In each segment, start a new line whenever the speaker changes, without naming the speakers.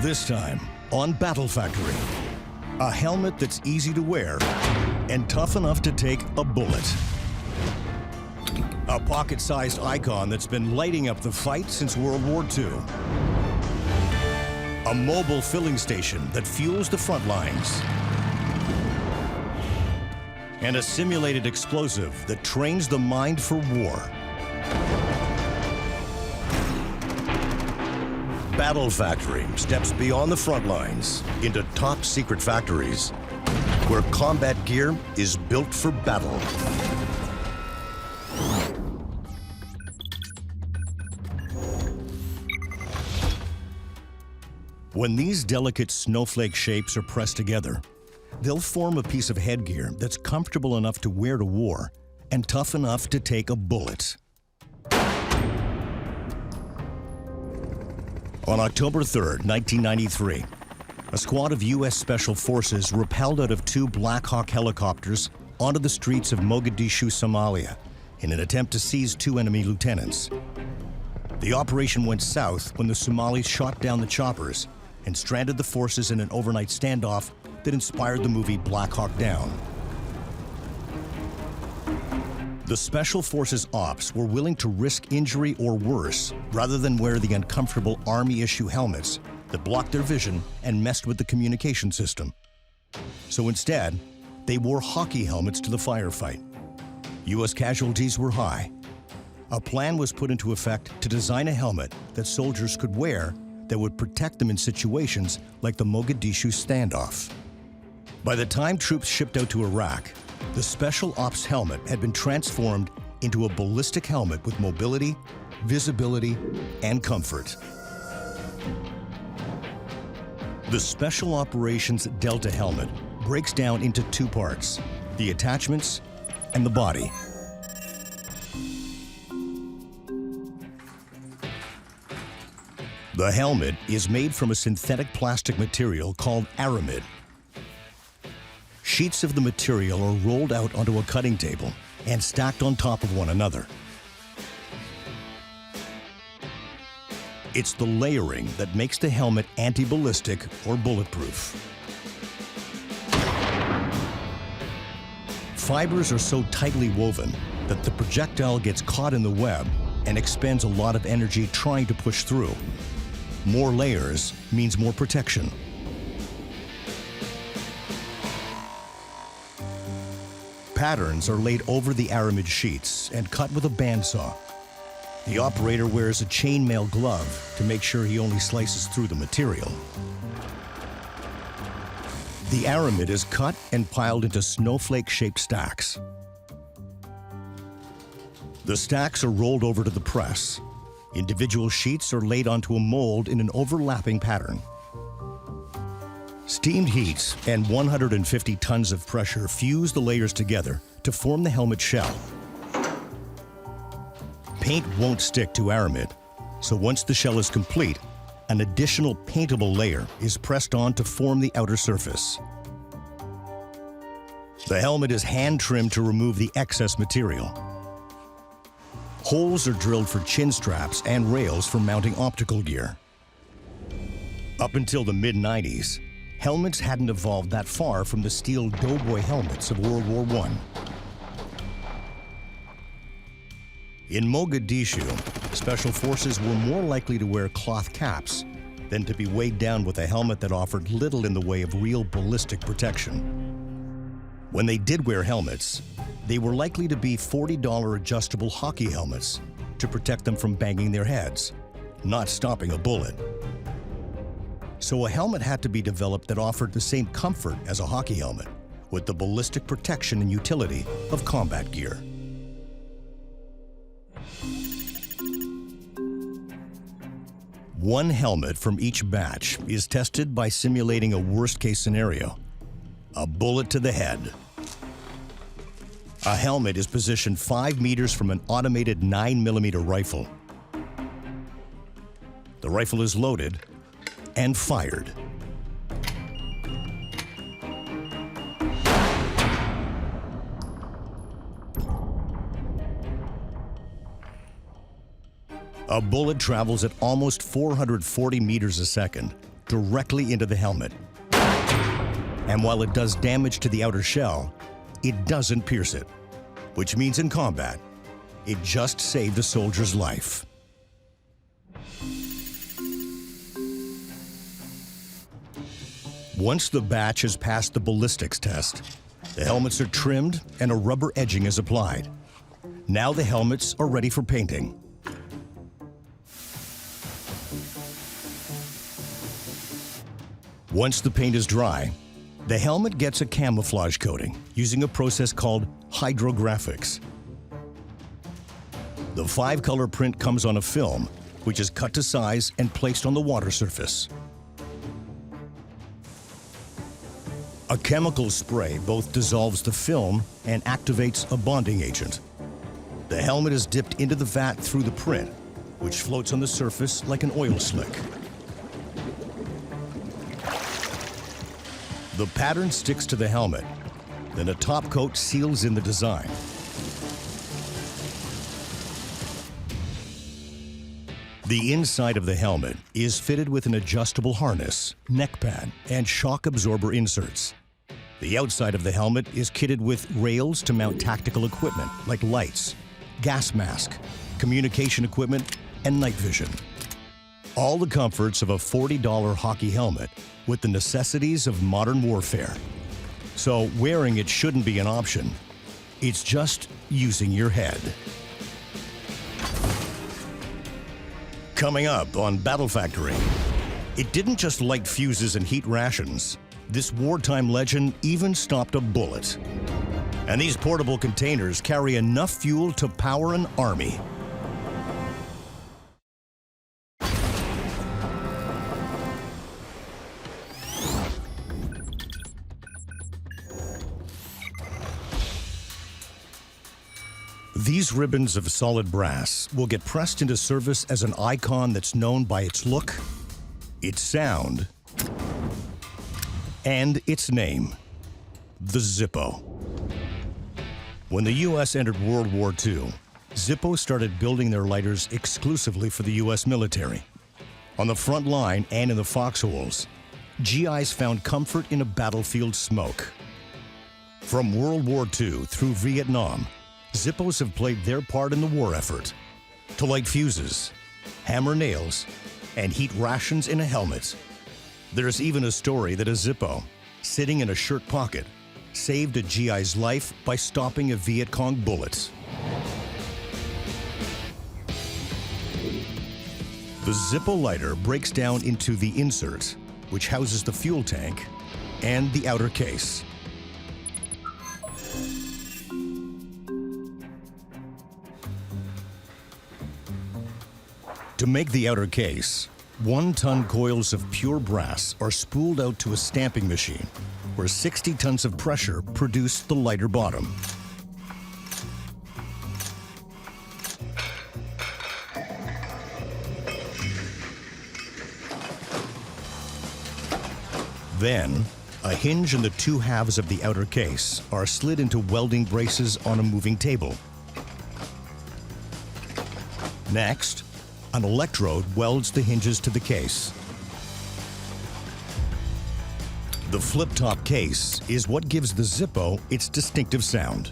This time, on Battle Factory, a helmet that's easy to wear and tough enough to take a bullet. A pocket-sized icon that's been lighting up the fight since World War II. A mobile filling station that fuels the front lines. And a simulated explosive that trains the mind for war. Battle Factory steps beyond the front lines into top secret factories where combat gear is built for battle. When these delicate snowflake shapes are pressed together, they'll form a piece of headgear that's comfortable enough to wear to war and tough enough to take a bullet. On October 3rd, 1993, a squad of U.S. Special Forces rappelled out of two Black Hawk helicopters onto the streets of Mogadishu, Somalia, in an attempt to seize two enemy lieutenants. The operation went south when the Somalis shot down the choppers and stranded the forces in an overnight standoff that inspired the movie Black Hawk Down. The Special Forces ops were willing to risk injury or worse rather than wear the uncomfortable Army-issue helmets that blocked their vision and messed with the communication system. So instead, they wore hockey helmets to the firefight. U.S. casualties were high. A plan was put into effect to design a helmet that soldiers could wear that would protect them in situations like the Mogadishu standoff. By the time troops shipped out to Iraq, the Special Ops helmet had been transformed into a ballistic helmet with mobility, visibility, and comfort. The Special Operations Delta helmet breaks down into two parts: the attachments and the body. The helmet is made from a synthetic plastic material called aramid. Sheets of the material are rolled out onto a cutting table and stacked on top of one another. It's the layering that makes the helmet anti-ballistic or bulletproof. Fibers are so tightly woven that the projectile gets caught in the web and expends a lot of energy trying to push through. More layers means more protection. Patterns are laid over the aramid sheets and cut with a bandsaw. The operator wears a chainmail glove to make sure he only slices through the material. The aramid is cut and piled into snowflake-shaped stacks. The stacks are rolled over to the press. Individual sheets are laid onto a mold in an overlapping pattern. Steamed heat and 150 tons of pressure fuse the layers together to form the helmet shell. Paint won't stick to aramid, so once the shell is complete, an additional paintable layer is pressed on to form the outer surface. The helmet is hand-trimmed to remove the excess material. Holes are drilled for chin straps and rails for mounting optical gear. Up until the mid-90s, helmets hadn't evolved that far from the steel doughboy helmets of World War I. In Mogadishu, Special Forces were more likely to wear cloth caps than to be weighed down with a helmet that offered little in the way of real ballistic protection. When they did wear helmets, they were likely to be $40 adjustable hockey helmets to protect them from banging their heads, not stopping a bullet. So a helmet had to be developed that offered the same comfort as a hockey helmet, with the ballistic protection and utility of combat gear. One helmet from each batch is tested by simulating a worst-case scenario: a bullet to the head. A helmet is positioned 5 meters from an automated 9mm rifle. The rifle is loaded and fired. A bullet travels at almost 440 meters a second directly into the helmet. And while it does damage to the outer shell, it doesn't pierce it, which means in combat, it just saved a soldier's life. Once the batch has passed the ballistics test, the helmets are trimmed and a rubber edging is applied. Now the helmets are ready for painting. Once the paint is dry, the helmet gets a camouflage coating using a process called hydrographics. The 5-color print comes on a film, which is cut to size and placed on the water surface. A chemical spray both dissolves the film and activates a bonding agent. The helmet is dipped into the vat through the print, which floats on the surface like an oil slick. The pattern sticks to the helmet, then a top coat seals in the design. The inside of the helmet is fitted with an adjustable harness, neck pad, and shock absorber inserts. The outside of the helmet is kitted with rails to mount tactical equipment like lights, gas mask, communication equipment, and night vision. All the comforts of a $40 hockey helmet with the necessities of modern warfare. So wearing it shouldn't be an option. It's just using your head. Coming up on Battle Factory, it didn't just light fuses and heat rations. This wartime legend even stopped a bullet. And these portable containers carry enough fuel to power an army. These ribbons of solid brass will get pressed into service as an icon that's known by its look, its sound, and its name, the Zippo. When the U.S. entered World War II, Zippo started building their lighters exclusively for the U.S. military. On the front line and in the foxholes, GIs found comfort in a battlefield smoke. From World War II through Vietnam, Zippos have played their part in the war effort to light fuses, hammer nails, and heat rations in a helmet. There's even a story that a Zippo, sitting in a shirt pocket, saved a GI's life by stopping a Viet Cong bullet. The Zippo lighter breaks down into the insert, which houses the fuel tank, and the outer case. To make the outer case, 1-ton coils of pure brass are spooled out to a stamping machine, where 60 tons of pressure produce the lighter bottom. Then, a hinge and the two halves of the outer case are slid into welding braces on a moving table. Next, an electrode welds the hinges to the case. The flip-top case is what gives the Zippo its distinctive sound.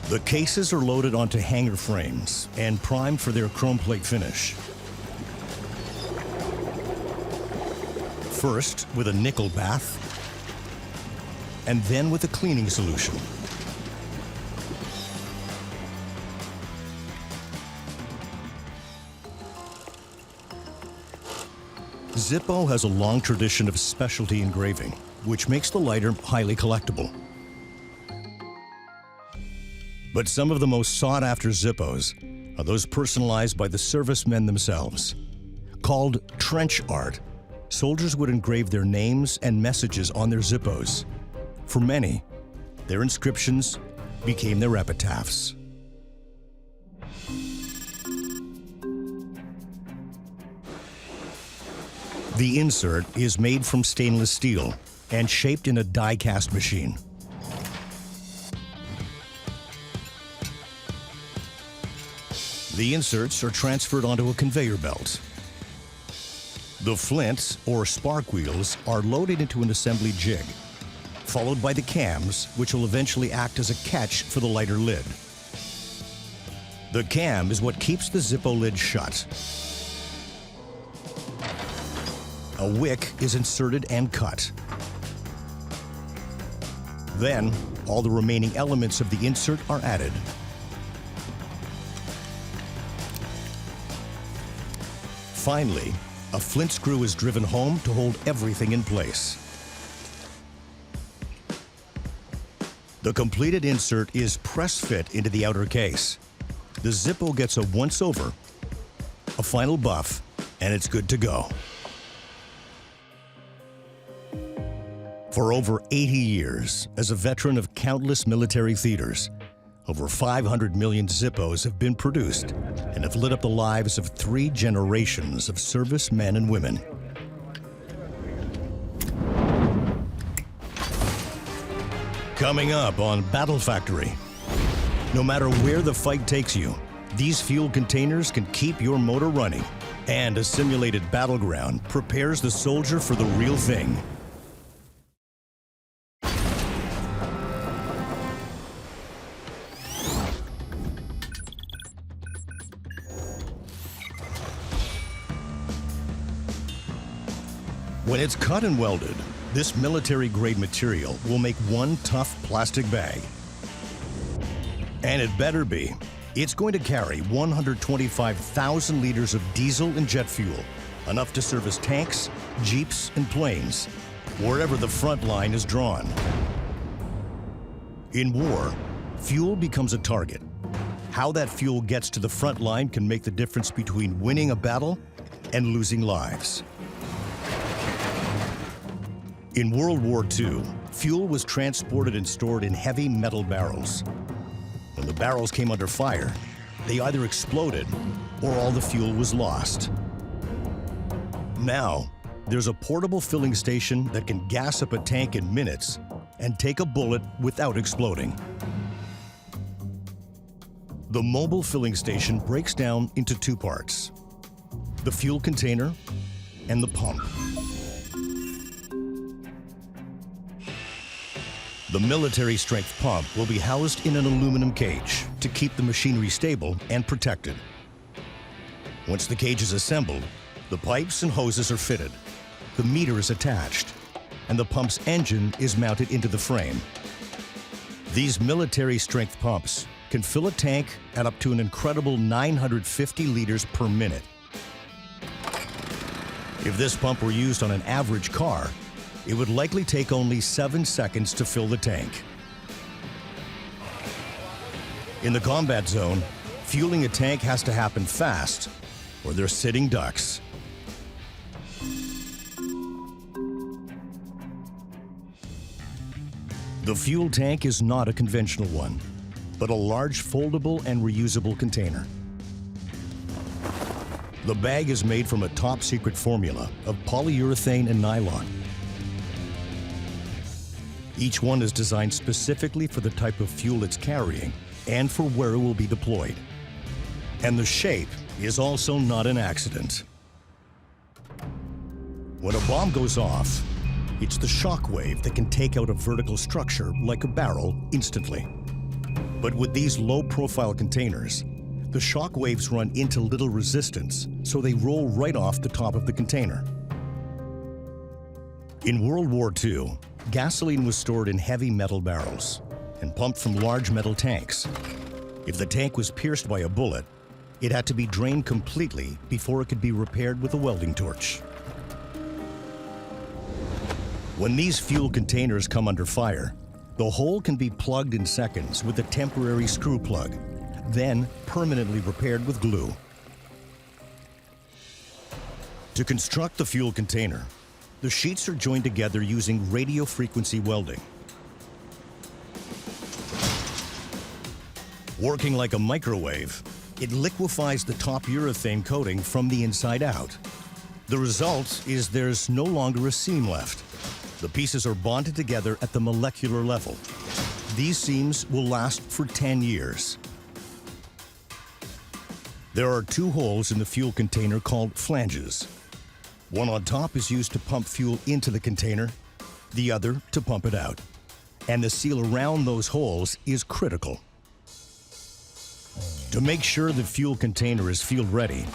The cases are loaded onto hanger frames and primed for their chrome plate finish. First with a nickel bath, and then with a cleaning solution. Zippo has a long tradition of specialty engraving, which makes the lighter highly collectible. But some of the most sought-after Zippos are those personalized by the servicemen themselves. Called trench art, soldiers would engrave their names and messages on their Zippos. For many, their inscriptions became their epitaphs. The insert is made from stainless steel and shaped in a die-cast machine. The inserts are transferred onto a conveyor belt. The flints, or spark wheels, are loaded into an assembly jig, followed by the cams, which will eventually act as a catch for the lighter lid. The cam is what keeps the Zippo lid shut. A wick is inserted and cut. Then, all the remaining elements of the insert are added. Finally, a flint screw is driven home to hold everything in place. The completed insert is press-fit into the outer case. The Zippo gets a once-over, a final buff, and it's good to go. For over 80 years, as a veteran of countless military theaters, over 500 million Zippos have been produced and have lit up the lives of 3 generations of servicemen and women. Coming up on Battle Factory. No matter where the fight takes you, these fuel containers can keep your motor running, and a simulated battleground prepares the soldier for the real thing. When it's cut and welded, this military-grade material will make one tough plastic bag. And it better be. It's going to carry 125,000 liters of diesel and jet fuel, enough to service tanks, jeeps, and planes, wherever the front line is drawn. In war, fuel becomes a target. How that fuel gets to the front line can make the difference between winning a battle and losing lives. In World War II, fuel was transported and stored in heavy metal barrels. When the barrels came under fire, they either exploded or all the fuel was lost. Now, there's a portable filling station that can gas up a tank in minutes and take a bullet without exploding. The mobile filling station breaks down into 2 parts: the fuel container and the pump. The military-strength pump will be housed in an aluminum cage to keep the machinery stable and protected. Once the cage is assembled, the pipes and hoses are fitted, the meter is attached, and the pump's engine is mounted into the frame. These military-strength pumps can fill a tank at up to an incredible 950 liters per minute. If this pump were used on an average car, it would likely take only 7 seconds to fill the tank. In the combat zone, fueling a tank has to happen fast, or they're sitting ducks. The fuel tank is not a conventional one, but a large foldable and reusable container. The bag is made from a top-secret formula of polyurethane and nylon. Each one is designed specifically for the type of fuel it's carrying and for where it will be deployed. And the shape is also not an accident. When a bomb goes off, it's the shock wave that can take out a vertical structure like a barrel instantly. But with these low-profile containers, the shock waves run into little resistance, so they roll right off the top of the container. In World War II, gasoline was stored in heavy metal barrels and pumped from large metal tanks. If the tank was pierced by a bullet, it had to be drained completely before it could be repaired with a welding torch. When these fuel containers come under fire, the hole can be plugged in seconds with a temporary screw plug, then permanently repaired with glue. To construct the fuel container, the sheets are joined together using radio frequency welding. Working like a microwave, it liquefies the top urethane coating from the inside out. The result is there's no longer a seam left. The pieces are bonded together at the molecular level. These seams will last for 10 years. There are two holes in the fuel container called flanges. One on top is used to pump fuel into the container, the other to pump it out. And the seal around those holes is critical. To make sure the fuel container is field ready,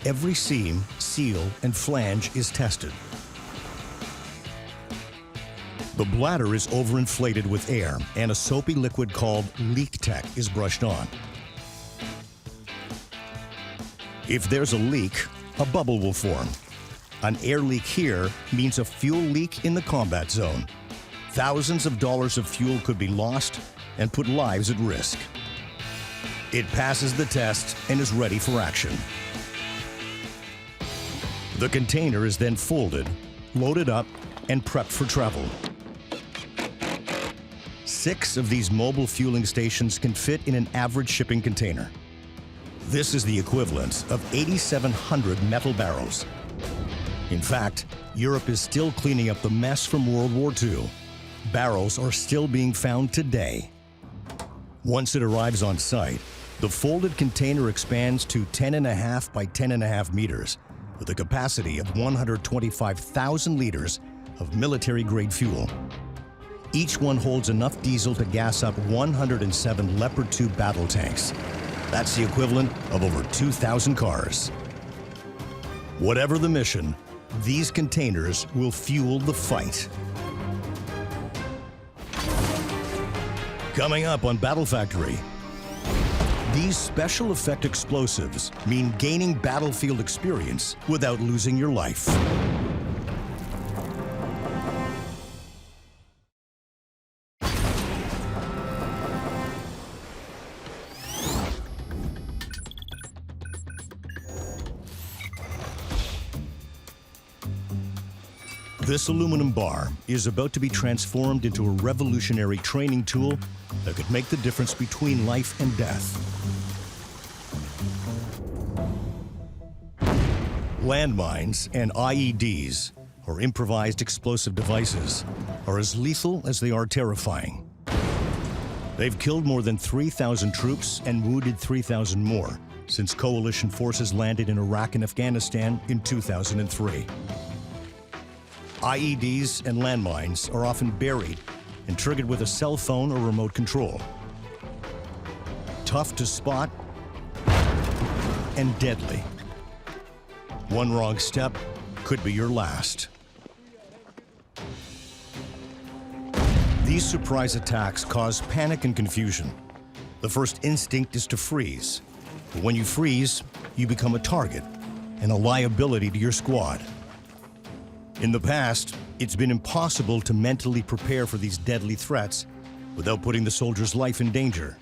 every seam, seal, and flange is tested. The bladder is overinflated with air, and a soapy liquid called leak tech is brushed on. If there's a leak, a bubble will form. An air leak here means a fuel leak in the combat zone. Thousands of dollars of fuel could be lost and put lives at risk. It passes the test and is ready for action. The container is then folded, loaded up, and prepped for travel. 6 of these mobile fueling stations can fit in an average shipping container. This is the equivalent of 8,700 metal barrels. In fact, Europe is still cleaning up the mess from World War II. Barrels are still being found today. Once it arrives on site, the folded container expands to 10.5 by 10.5 meters with a capacity of 125,000 liters of military-grade fuel. Each one holds enough diesel to gas up 107 Leopard 2 battle tanks. That's the equivalent of over 2,000 cars. Whatever the mission, these containers will fuel the fight. Coming up on Battle Factory, these special effect explosives mean gaining battlefield experience without losing your life. This aluminum bar is about to be transformed into a revolutionary training tool that could make the difference between life and death. Landmines and IEDs, or improvised explosive devices, are as lethal as they are terrifying. They've killed more than 3,000 troops and wounded 3,000 more since coalition forces landed in Iraq and Afghanistan in 2003. IEDs and landmines are often buried and triggered with a cell phone or remote control. Tough to spot and deadly. One wrong step could be your last. These surprise attacks cause panic and confusion. The first instinct is to freeze. But when you freeze, you become a target and a liability to your squad. In the past, it's been impossible to mentally prepare for these deadly threats without putting the soldier's life in danger.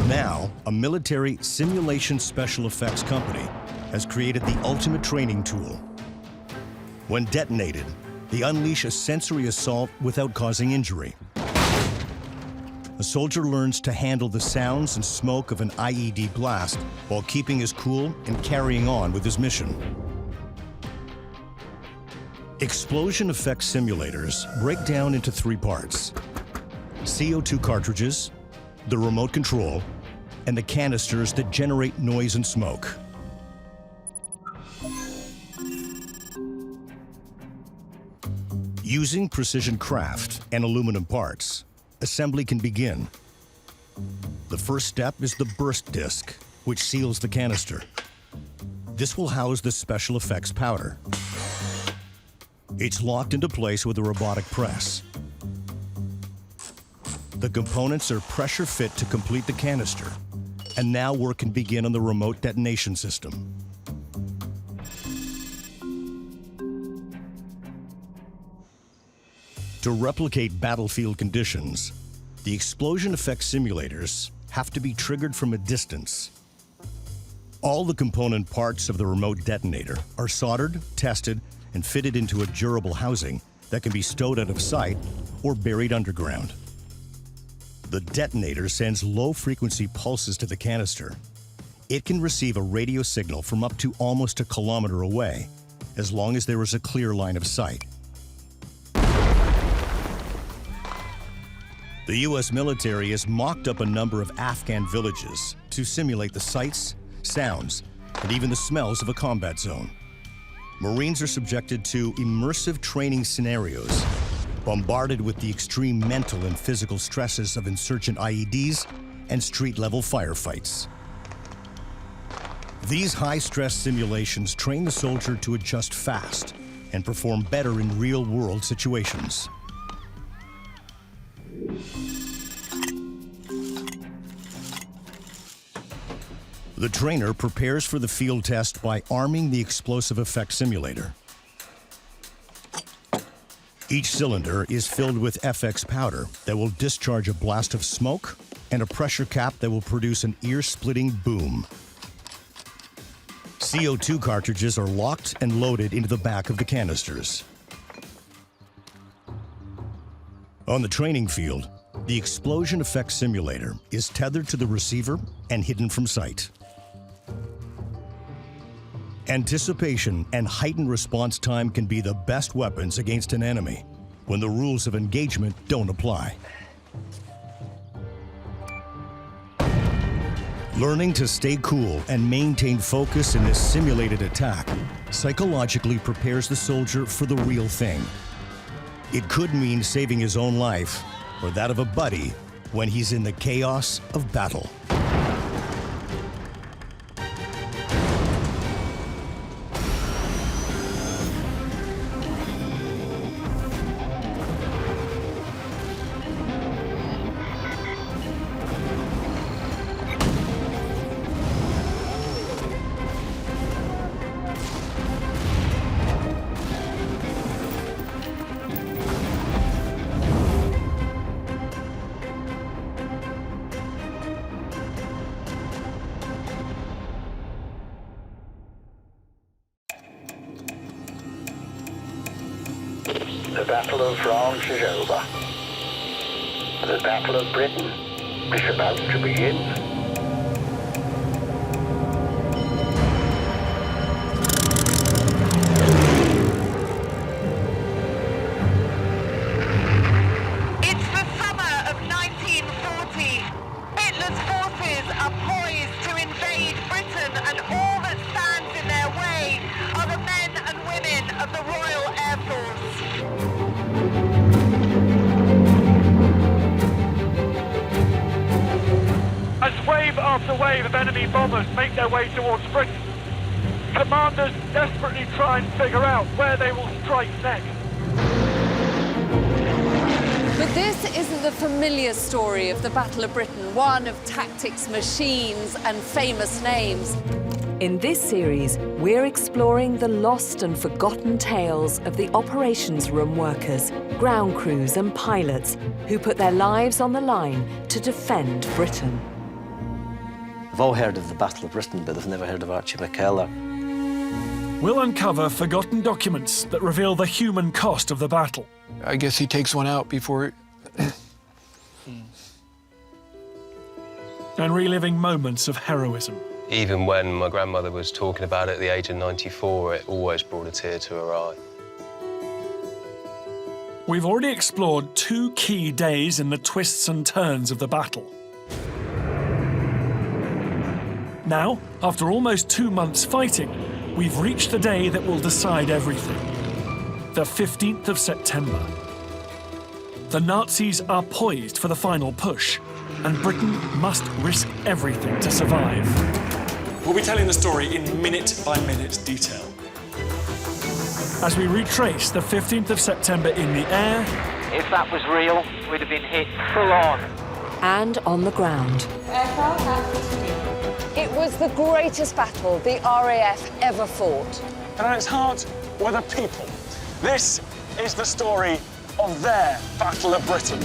Now, a military simulation special effects company has created the ultimate training tool. When detonated, they unleash a sensory assault without causing injury. A soldier learns to handle the sounds and smoke of an IED blast while keeping his cool and carrying on with his mission. Explosion effects simulators break down into 3 parts: CO2 cartridges, the remote control, and the canisters that generate noise and smoke. Using precision craft and aluminum parts, assembly can begin. The first step is the burst disc, which seals the canister. This will house the special effects powder. It's locked into place with a robotic press. The components are pressure fit to complete the canister, and now work can begin on the remote detonation system. To replicate battlefield conditions, the explosion effect simulators have to be triggered from a distance. All the component parts of the remote detonator are soldered, tested, and fitted into a durable housing that can be stowed out of sight or buried underground. The detonator sends low-frequency pulses to the canister. It can receive a radio signal from up to almost a kilometer away, as long as there is a clear line of sight. The U.S. military has mocked up a number of Afghan villages to simulate the sights, sounds, and even the smells of a combat zone. Marines are subjected to immersive training scenarios, bombarded with the extreme mental and physical stresses of insurgent IEDs and street-level firefights. These high-stress simulations train the soldier to adjust fast and perform better in real-world situations. The trainer prepares for the field test by arming the explosive effect simulator. Each cylinder is filled with FX powder that will discharge a blast of smoke and a pressure cap that will produce an ear-splitting boom. CO2 cartridges are locked and loaded into the back of the canisters. On the training field, the explosion effect simulator is tethered to the receiver and hidden from sight. Anticipation and heightened response time can be the best weapons against an enemy when the rules of engagement don't apply. Learning to stay cool and maintain focus in this simulated attack psychologically prepares the soldier for the real thing. It could mean saving his own life or that of a buddy when he's in the chaos of battle.
The Battle of France is over. The Battle of Britain is about to begin.
It's the summer of 1940. Hitler's forces are poised to invade Britain, and all that stands in their way are the men and women of the Royal Air Force.
As wave after wave of enemy bombers make their way towards Britain, commanders desperately try and figure out where they will strike next.
But this isn't the familiar story of the Battle of Britain, one of tactics, machines, and famous names.
In this series, we're exploring the lost and forgotten tales of the operations room workers, ground crews and pilots who put their lives on the line to defend Britain.
They've all heard of the Battle of Britain, but they've never heard of Archie McKellar.
We'll uncover forgotten documents that reveal the human cost of the battle.
I guess he takes one out before it...
And reliving moments of heroism.
Even when my grandmother was talking about it at the age of 94, it always brought a tear to her eye.
We've already explored 2 key days in the twists and turns of the battle. Now, after almost 2 months fighting, we've reached the day that will decide everything. The 15th of September. The Nazis are poised for the final push, and Britain must risk everything to survive.
We'll be telling the story in minute-by-minute detail.
As we retrace the 15th of September in the air...
If that was real, we'd have been hit full on.
And on the ground.
It was the greatest battle the RAF ever fought.
And at its heart were the people. This is the story of their Battle of Britain.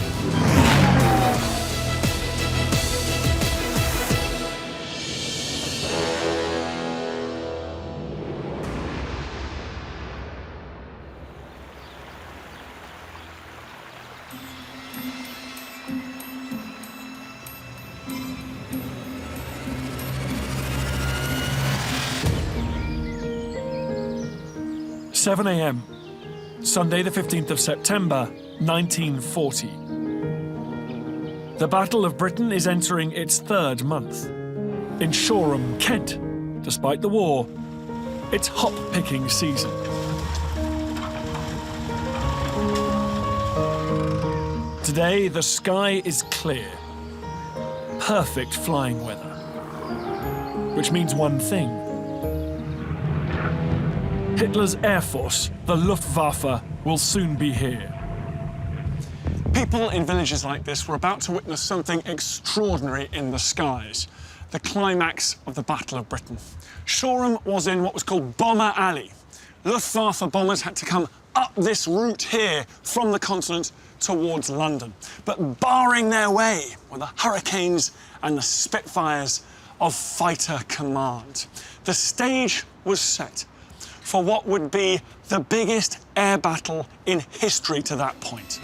...7 a.m., Sunday the 15th of September, 1940. The Battle of Britain is entering its 3rd month. In Shoreham, Kent, despite the war, it's hop-picking season. Today, the sky is clear. Perfect flying weather. Which means one thing. Hitler's Air Force, the Luftwaffe, will soon be here.
People in villages like this were about to witness something extraordinary in the skies. The climax of the Battle of Britain. Shoreham was in what was called Bomber Alley. Luftwaffe bombers had to come up this route here from the continent towards London. But barring their way were the Hurricanes and the Spitfires of Fighter Command. The stage was set for what would be the biggest air battle in history to that point.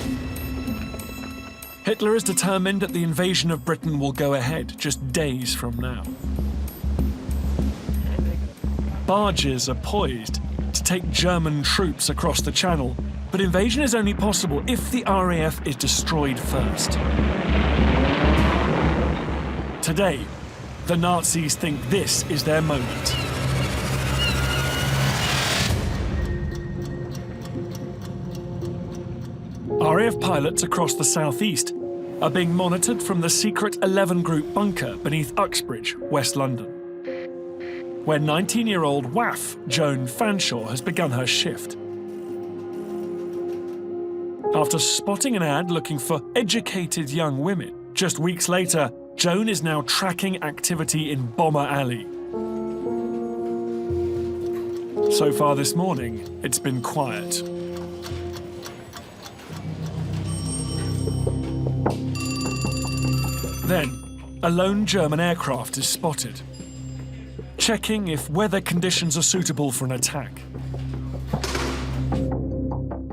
Hitler is determined that the invasion of Britain will go ahead just days from now. Barges are poised to take German troops across the Channel, but invasion is only possible if the RAF is destroyed first. Today, the Nazis think this is their moment. RAF pilots across the southeast are being monitored from the secret 11 Group bunker beneath Uxbridge, West London, where 19-year-old WAF Joan Fanshawe has begun her shift. After spotting an ad looking for educated young women, just weeks later, Joan is now tracking activity in Bomber Alley. So far this morning, it's been quiet. Then, a lone German aircraft is spotted, checking if weather conditions are suitable for an attack.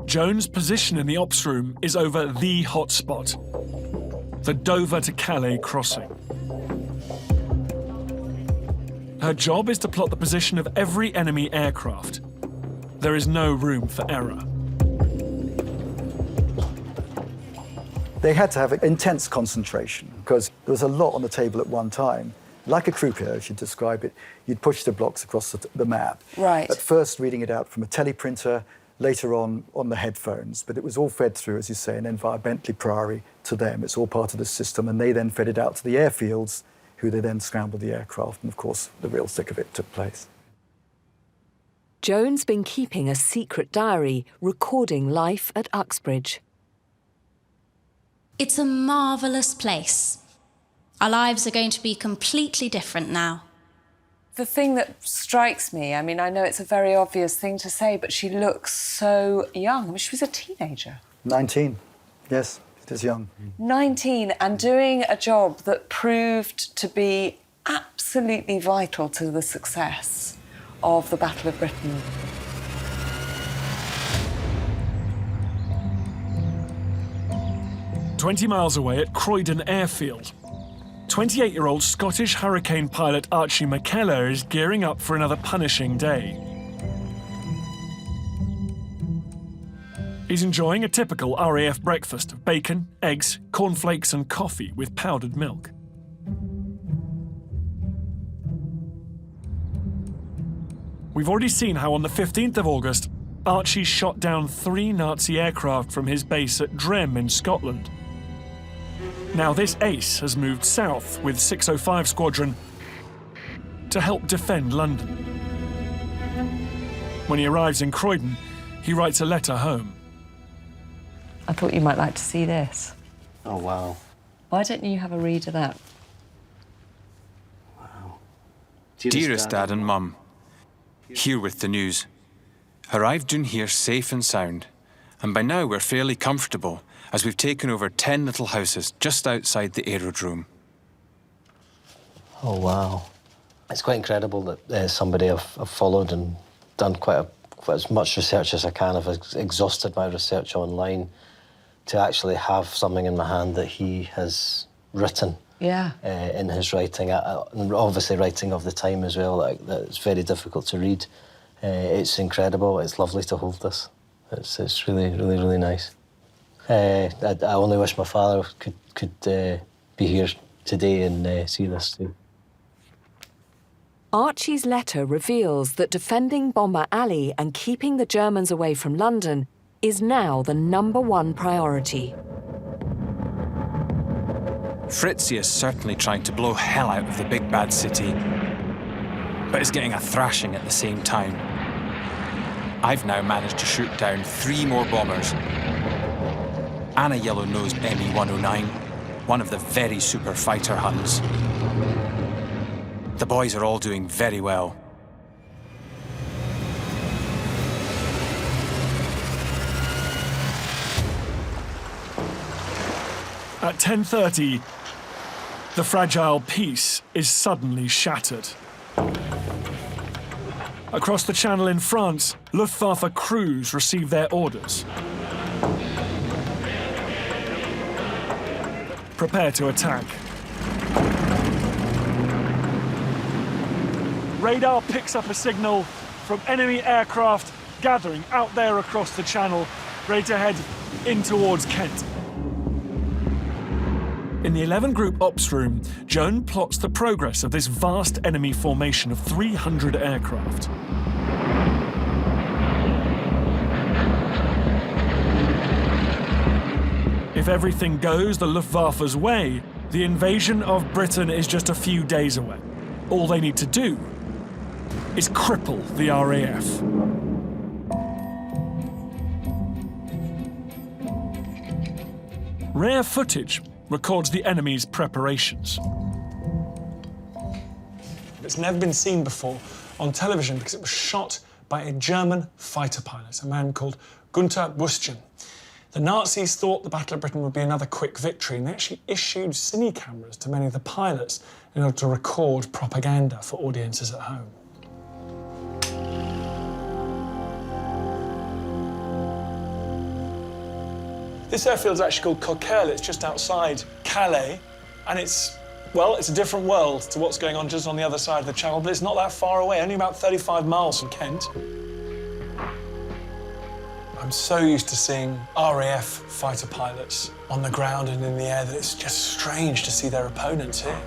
Joan's position in the ops room is over the hotspot, the Dover to Calais crossing. Her job is to plot the position of every enemy aircraft. There is no room for error.
They had to have intense concentration because there was a lot on the table at one time. Like a croupier, as you describe it, you'd push the blocks across the map.
Right.
At first reading it out from a teleprinter, later on the headphones, but it was all fed through, as you say, and then via Bentley Priory to them. It's all part of the system, and they then fed it out to the airfields, who they then scrambled the aircraft, and of course, the real thick of it took place.
Joan's been keeping a secret diary, recording life at Uxbridge.
It's a marvellous place. Our lives are going to be completely different now.
The thing that strikes me, I mean, I know it's a very obvious thing to say, but she looks so young. I mean, she was a teenager.
19, yes, it is young.
19, and doing a job that proved to be absolutely vital to the success of the Battle of Britain.
"20 miles away at Croydon Airfield, 28-year-old Scottish Hurricane pilot Archie McKellar is gearing up for another punishing day. He's enjoying a typical RAF breakfast of bacon, eggs, cornflakes and coffee with powdered milk. We've already seen how on the 15th of August, Archie shot down 3 Nazi aircraft from his base at Drem in Scotland. Now this ace has moved south with 605 Squadron to help defend London. When he arrives in Croydon, he writes a letter home.
I thought you might like to see this.
Oh, wow.
Why don't you have a read of that?
Wow.
Dearest Dad and Mum, here with the news. Arrived down here safe and sound, and by now we're fairly comfortable as we've taken over 10 little houses just outside the aerodrome.
Oh, wow. It's quite incredible that somebody I've followed and done quite as much research as I can. I've exhausted my research online to actually have something in my hand that he has written.
Yeah.
In his writing, and obviously writing of the time as well, that it's very difficult to read. It's incredible. It's lovely to hold this. It's really, really, really nice. I only wish my father could be here today and see this too.
Archie's letter reveals that defending Bomber Alley and keeping the Germans away from London is now the #1 priority.
Fritzy is certainly trying to blow hell out of the big bad city, but is getting a thrashing at the same time. I've now managed to shoot down 3 more bombers and a yellow-nosed ME-109, one of the very super fighter Huns. The boys are all doing very well.
At 10:30, the fragile peace is suddenly shattered. Across the channel in France, Luftwaffe crews receive their orders. Prepare to attack. Radar picks up a signal from enemy aircraft gathering out there across the channel, ready to head in towards Kent. In the 11-group ops room, Joan plots the progress of this vast enemy formation of 300 aircraft. If everything goes the Luftwaffe's way, the invasion of Britain is just a few days away. All they need to do is cripple the RAF. Rare footage records the enemy's preparations.
It's never been seen before on television because it was shot by a German fighter pilot, a man called Gunther Büschgen. The Nazis thought the Battle of Britain would be another quick victory, and they actually issued cine cameras to many of the pilots in order to record propaganda for audiences at home. This airfield is actually called Coquelles. It's just outside Calais, and it's a different world to what's going on just on the other side of the channel, but it's not that far away, only about 35 miles from Kent. I'm so used to seeing RAF fighter pilots on the ground and in the air that it's just strange to see their opponents here.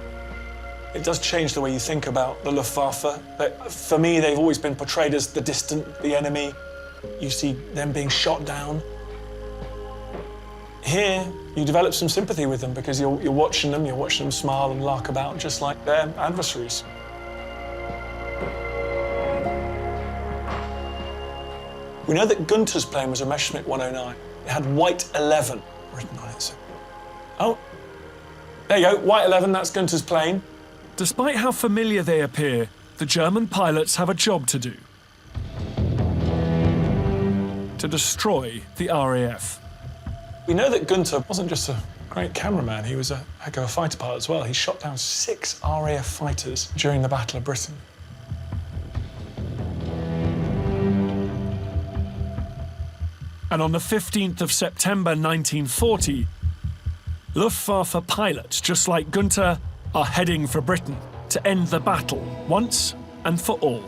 It does change the way you think about the Luftwaffe. But for me, they've always been portrayed as the distant, the enemy. You see them being shot down. Here, you develop some sympathy with them because you're watching them smile and lark about just like their adversaries. We know that Gunther's plane was a Messerschmitt 109. It had White 11 written on it. So. Oh, there you go, White 11, that's Gunther's plane.
Despite how familiar they appear, the German pilots have a job to do. To destroy the RAF.
We know that Gunther wasn't just a great cameraman, he was a heck of a fighter pilot as well. He shot down 6 RAF fighters during the Battle of Britain.
And on the 15th of September 1940, Luftwaffe pilots, just like Gunther, are heading for Britain to end the battle once and for all.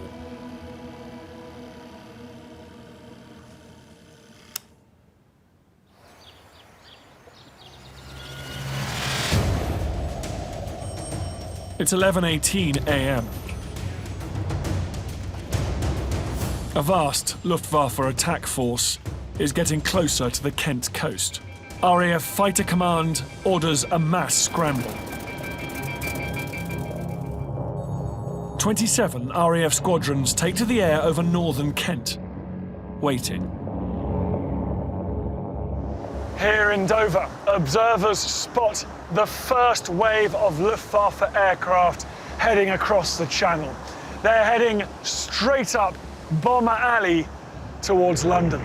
It's 11:18 a.m. A vast Luftwaffe attack force is getting closer to the Kent coast. RAF Fighter Command orders a mass scramble. 27 RAF squadrons take to the air over northern Kent, waiting.
Here in Dover, observers spot the first wave of Luftwaffe aircraft heading across the channel. They're heading straight up Bomber Alley towards London.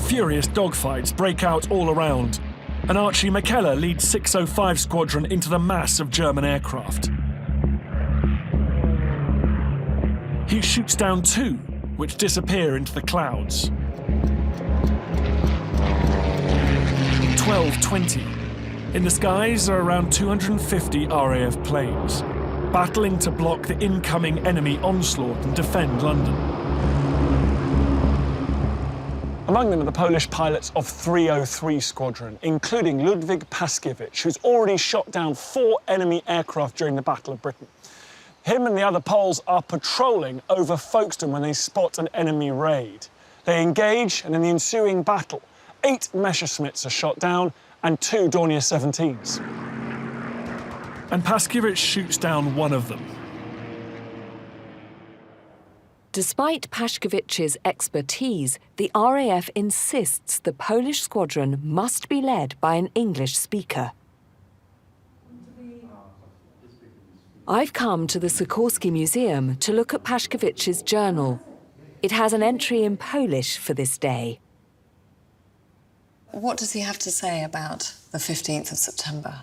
Furious dogfights break out all around, and Archie McKellar leads 605 Squadron into the mass of German aircraft. He shoots down 2, which disappear into the clouds. 12:20. In the skies are around 250 RAF planes, battling to block the incoming enemy onslaught and defend London.
Among them are the Polish pilots of 303 Squadron, including Ludwik Paskiewicz, who's already shot down 4 enemy aircraft during the Battle of Britain. Him and the other Poles are patrolling over Folkestone when they spot an enemy raid. They engage, and in the ensuing battle, 8 Messerschmitts are shot down and 2 Dornier 17s.
And Paskiewicz shoots down one of them.
Despite Paskiewicz's expertise, the RAF insists the Polish squadron must be led by an English speaker. I've come to the Sikorsky Museum to look at Paskiewicz's journal. It has an entry in Polish for this day.
What does he have to say about the 15th of September?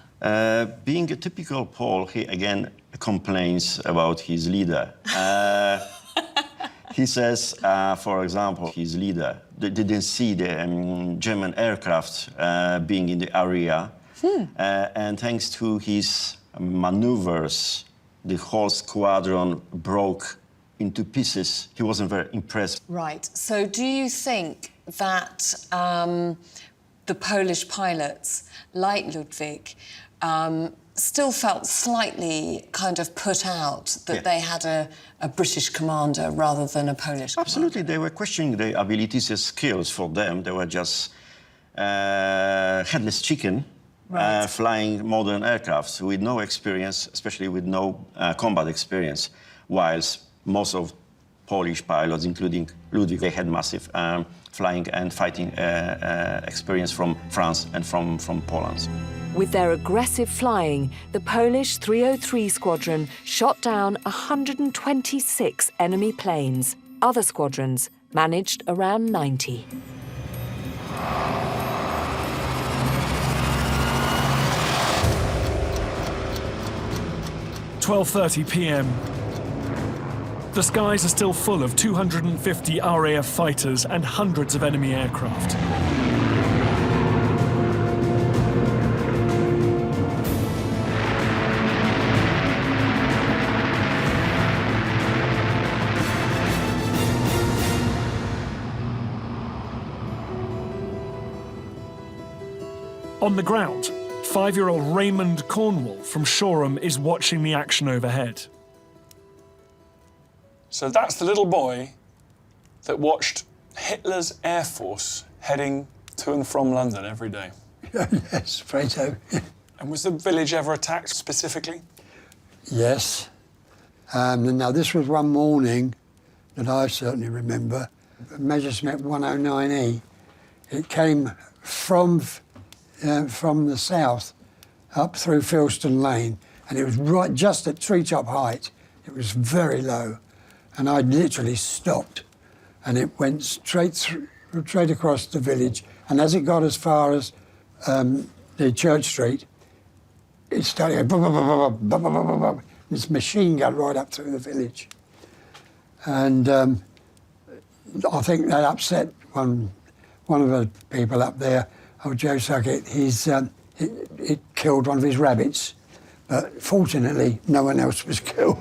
Being a typical Pole, he again complains about his leader. He says, for example, his leader didn't see the German aircraft being in the area. And thanks to his maneuvers, the whole squadron broke into pieces. He wasn't very impressed.
Right. So do you think that the Polish pilots, like Ludwik, still felt slightly kind of put out that they had a British commander rather than a Polish
Absolutely.
commander?
They were questioning their abilities and skills. For them, they were just headless chicken.
Right.
Flying modern aircraft with no experience, especially with no combat experience, whilst most of Polish pilots, including Ludwik, they had massive flying and fighting experience from France and from Poland.
With their aggressive flying, the Polish 303 Squadron shot down 126 enemy planes. Other squadrons managed around 90.
12:30 p.m. The skies are still full of 250 RAF fighters and hundreds of enemy aircraft. On the ground, 5-year-old Raymond Cornwall from Shoreham is watching the action overhead.
So that's the little boy that watched Hitler's Air Force heading to and from London every day.
Yes, afraid so.
And was the village ever attacked specifically?
Yes. Now, this was one morning that I certainly remember. Messerschmitt 109E. It came from the south up through Filston Lane, and it was right just at treetop height. It was very low, and I literally stopped, and it went straight across the village. And as it got as far as the Church Street, it started going, this machine gun right up through the village, and I think that upset one of the people up there. Oh, Joe Suckett, it killed one of his rabbits, but fortunately no one else was killed.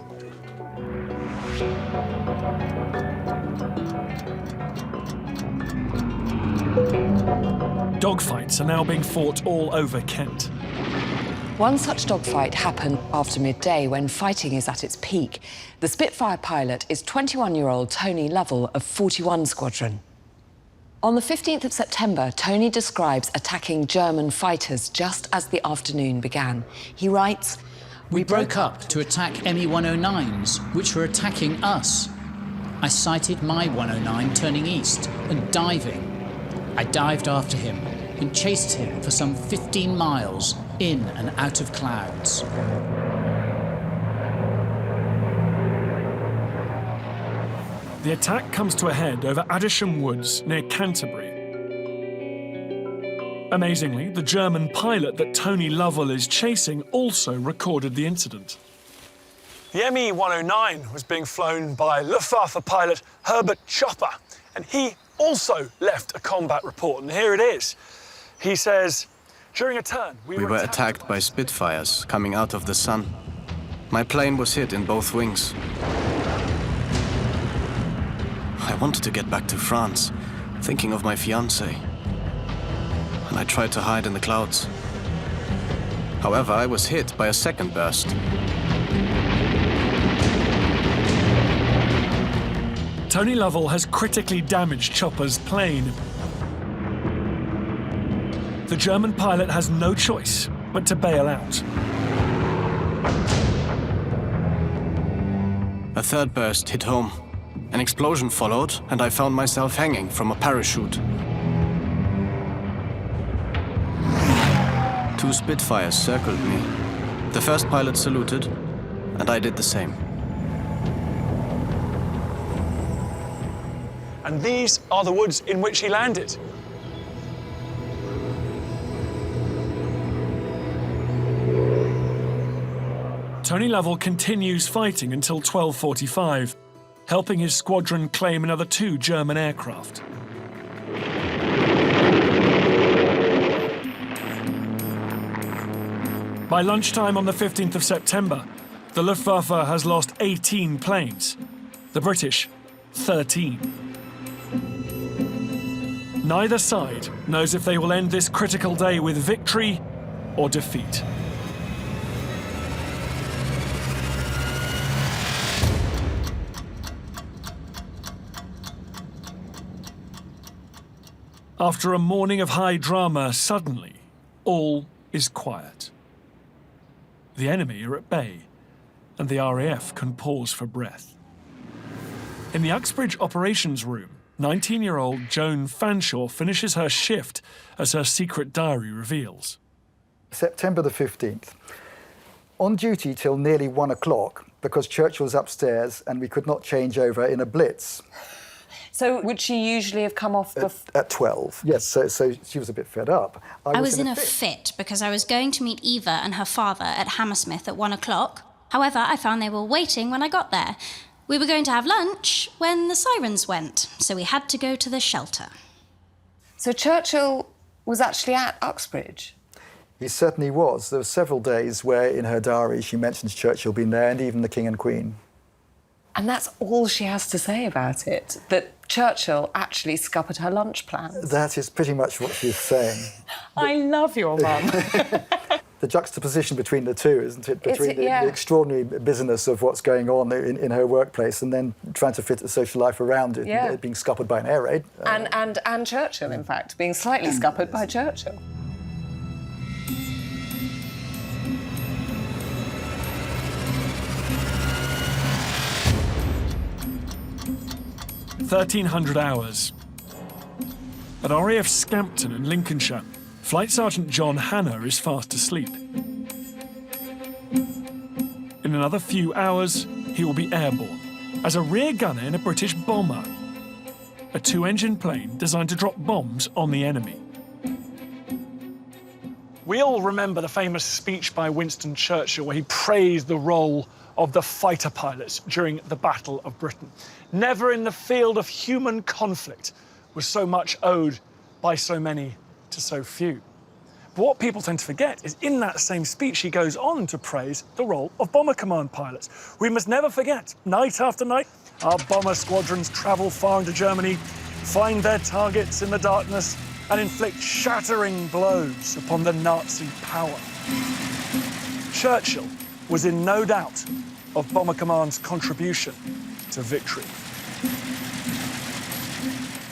Dogfights are now being fought all over Kent.
One such dogfight happened after midday when fighting is at its peak. The Spitfire pilot is 21-year-old Tony Lovell of 41 Squadron. On the 15th of September, Tony describes attacking German fighters just as the afternoon began. He writes,
"We broke up to attack Me-109s, which were attacking us. I sighted my 109 turning east and diving. I dived after him and chased him for some 15 miles in and out of clouds."
The attack comes to a head over Adisham Woods near Canterbury. Amazingly, the German pilot that Tony Lovell is chasing also recorded the incident.
The Me-109 was being flown by Luftwaffe pilot Herbert Chopper, and he also left a combat report, and here it is. He says, during a turn,
we were attacked by Spitfires coming out of the sun. My plane was hit in both wings. I wanted to get back to France, thinking of my fiancée, and I tried to hide in the clouds. However, I was hit by a second burst.
Tony Lovell has critically damaged Chopper's plane. The German pilot has no choice but to bail out.
A third burst hit home. An explosion followed, and I found myself hanging from a parachute. 2 Spitfires circled me. The first pilot saluted, and I did the same.
And these are the woods in which he landed.
Tony Lovell continues fighting until 12:45, helping his squadron claim another 2 German aircraft. By lunchtime on the 15th of September, the Luftwaffe has lost 18 planes, the British 13. Neither side knows if they will end this critical day with victory or defeat. After a morning of high drama, suddenly, all is quiet. The enemy are at bay, and the RAF can pause for breath. In the Uxbridge operations room, 19-year-old Joan Fanshawe finishes her shift, as her secret diary reveals.
September the 15th. On duty till nearly 1 o'clock, because Churchill's upstairs and we could not change over in a blitz.
So would she usually have come off
at 12? Yes, so she was a bit fed up.
I was in a fit because I was going to meet Eva and her father at Hammersmith at 1 o'clock. However, I found they were waiting when I got there. We were going to have lunch when the sirens went, so we had to go to the shelter.
So Churchill was actually at Uxbridge?
He certainly was. There were several days where in her diary she mentions Churchill being there and even the King and Queen.
And that's all she has to say about it, that Churchill actually scuppered her lunch plans.
That is pretty much what she's saying.
I love your mum.
The juxtaposition between the two, isn't it? Between
yeah.
the extraordinary business of what's going on in her workplace and then trying to fit a social life around it,
yeah.
Being scuppered by an air raid.
And Churchill, in fact, being slightly scuppered by Churchill.
1,300 hours. At RAF Scampton in Lincolnshire, Flight Sergeant John Hanna is fast asleep. In another few hours, he will be airborne as a rear gunner in a British bomber, a 2-engine plane designed to drop bombs on the enemy.
We all remember the famous speech by Winston Churchill where he praised the role of the fighter pilots during the Battle of Britain. Never in the field of human conflict was so much owed by so many to so few. But what people tend to forget is in that same speech he goes on to praise the role of bomber command pilots. We must never forget, night after night, our bomber squadrons travel far into Germany, find their targets in the darkness, and inflict shattering blows upon the Nazi power. Churchill was in no doubt of Bomber Command's contribution to victory.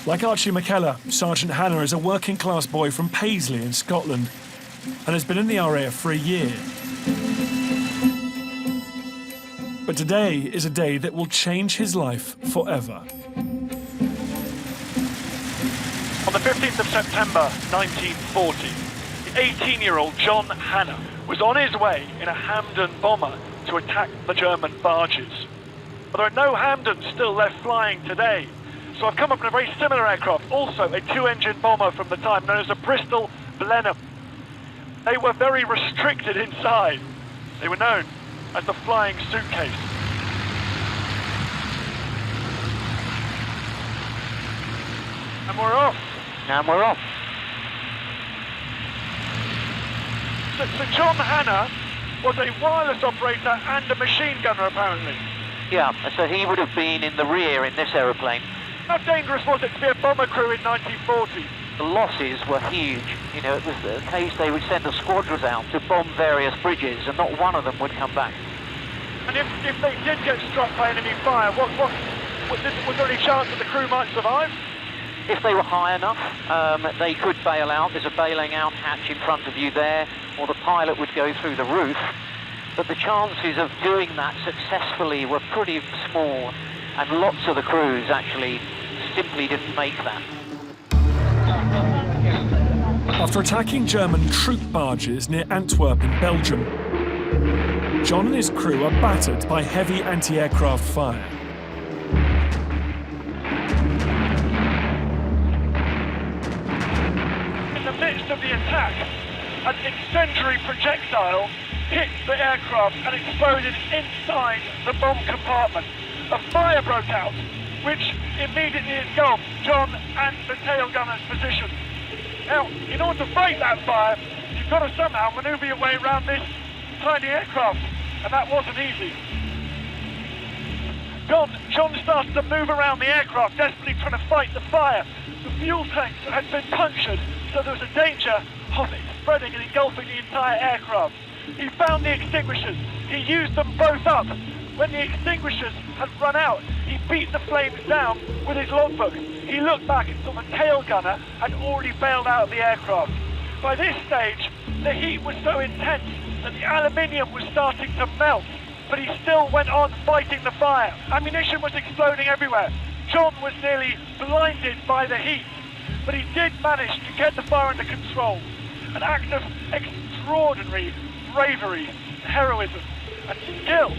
Like Archie McKellar, Sergeant Hanna is a working-class boy from Paisley in Scotland and has been in the RAF for a year. But today is a day that will change his life forever.
On the 15th of September 1940, the 18-year-old John Hanna was on his way in a Hampden bomber to attack the German barges. But there are no Hampdens still left flying today, so I've come up with a very similar aircraft, also a 2-engine bomber from the time, known as a Bristol Blenheim. They were very restricted inside. They were known as the flying suitcase. And we're off.
And we're off.
So John Hanna was a wireless operator and a machine gunner, apparently.
Yeah, so he would have been in the rear in this aeroplane,
How dangerous was it to be a bomber crew in 1940?
The losses were huge. You know, it was the case they would send the squadrons out to bomb various bridges and not one of them would come back.
And if they did get struck by enemy fire, was there any chance that the crew might survive?
If they were high enough, they could bail out. There's a bailing out hatch in front of you there, or the pilot would go through the roof. But the chances of doing that successfully were pretty small, and lots of the crews actually simply didn't make that.
After attacking German troop barges near Antwerp in Belgium, John and his crew are battered by heavy anti-aircraft fire.
In the midst of the attack, an incendiary projectile hit the aircraft and exploded inside the bomb compartment. A fire broke out, which immediately engulfed John and the tail gunner's position. Now, in order to fight that fire, you've got to somehow maneuver your way around this tiny aircraft, and that wasn't easy. John started to move around the aircraft, desperately trying to fight the fire. The fuel tanks had been punctured, so there was a danger of it spreading and engulfing the entire aircraft. He found the extinguishers. He used them both up. When the extinguishers had run out, he beat the flames down with his logbook. He looked back and saw the tail gunner had already bailed out of the aircraft. By this stage, the heat was so intense that the aluminium was starting to melt, but he still went on fighting the fire. Ammunition was exploding everywhere. John was nearly blinded by the heat, but he did manage to get the fire under control. An act of extraordinary bravery, heroism, and skill.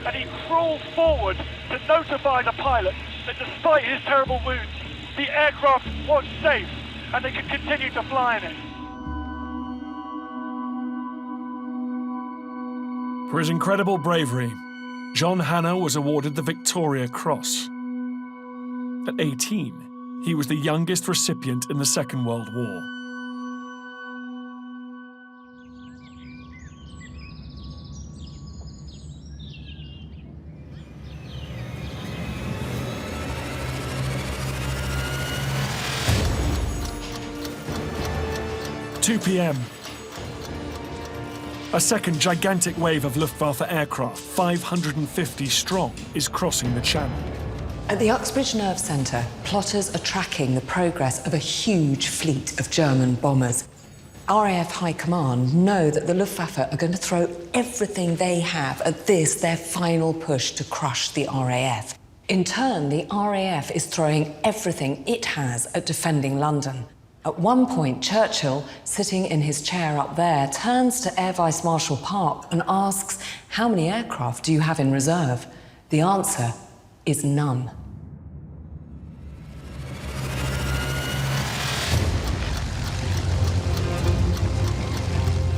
And he crawled forward to notify the pilot that despite his terrible wounds, the aircraft was safe and they could continue to fly in it.
For his incredible bravery, John Hannah was awarded the Victoria Cross. At 18, he was the youngest recipient in the Second World War. At 2 p.m. A second gigantic wave of Luftwaffe aircraft, 550 strong, is crossing the channel.
At the Uxbridge Nerve Centre, plotters are tracking the progress of a huge fleet of German bombers. RAF High Command know that the Luftwaffe are going to throw everything they have at this, their final push to crush the RAF. In turn, the RAF is throwing everything it has at defending London. At one point, Churchill, sitting in his chair up there, turns to Air Vice Marshal Park and asks, "How many aircraft do you have in reserve?" The answer is none.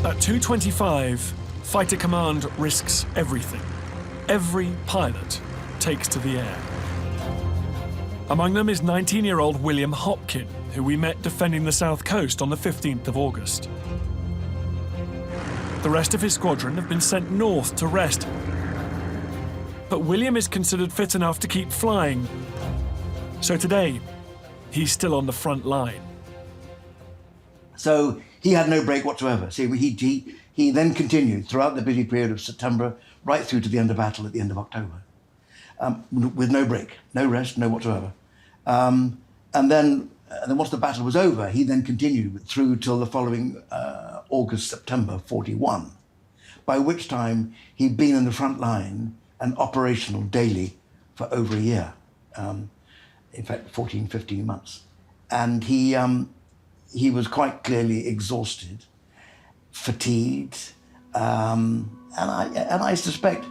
At 2:25, Fighter Command risks everything. Every pilot takes to the air. Among them is 19-year-old William Hopkin, who we met defending the south coast on the 15th of August. The rest of his squadron have been sent north to rest, but William is considered fit enough to keep flying. So today, he's still on the front line.
So he had no break whatsoever. See, he then continued throughout the busy period of September, right through to the end of battle at the end of October, with no break, no rest, no whatsoever. And then once the battle was over, he then continued through till the following August, September 41, by which time he'd been in the front line and operational daily for over a year, in fact, 14, 15 months. And he was quite clearly exhausted, fatigued, and I suspect,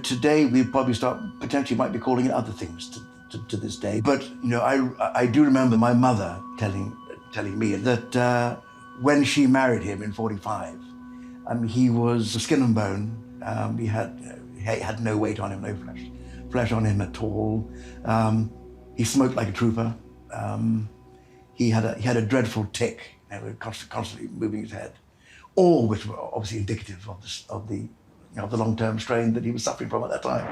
today we'd probably potentially might be calling it other things to this day. But, I do remember my mother telling me that when she married him in 45, he was skin and bone. He had no weight on him, no flesh on him at all. He smoked like a trooper. He had a dreadful tic, constantly moving his head, all which were obviously indicative of the long-term strain that he was suffering from at that time.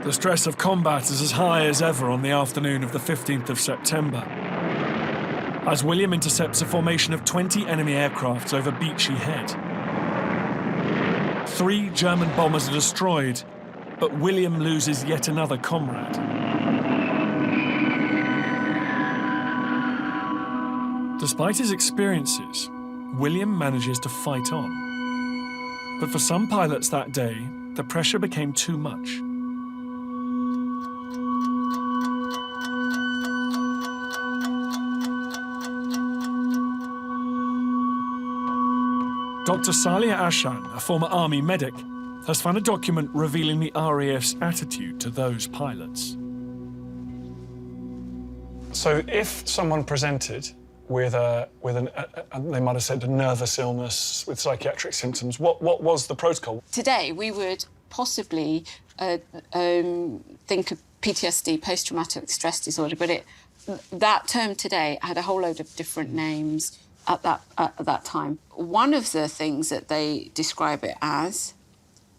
The stress of combat is as high as ever on the afternoon of the 15th of September, as William intercepts a formation of 20 enemy aircrafts over Beachy Head. 3 German bombers are destroyed, but William loses yet another comrade. Despite his experiences, William manages to fight on. But for some pilots that day, the pressure became too much. Dr. Salia Ashan, a former army medic, has found a document revealing the RAF's attitude to those pilots.
So if someone presented with they might have said a nervous illness with psychiatric symptoms, what was the protocol?
Today, we would possibly think of PTSD, post-traumatic stress disorder, but that term today had a whole load of different names at that time. One of the things that they describe it as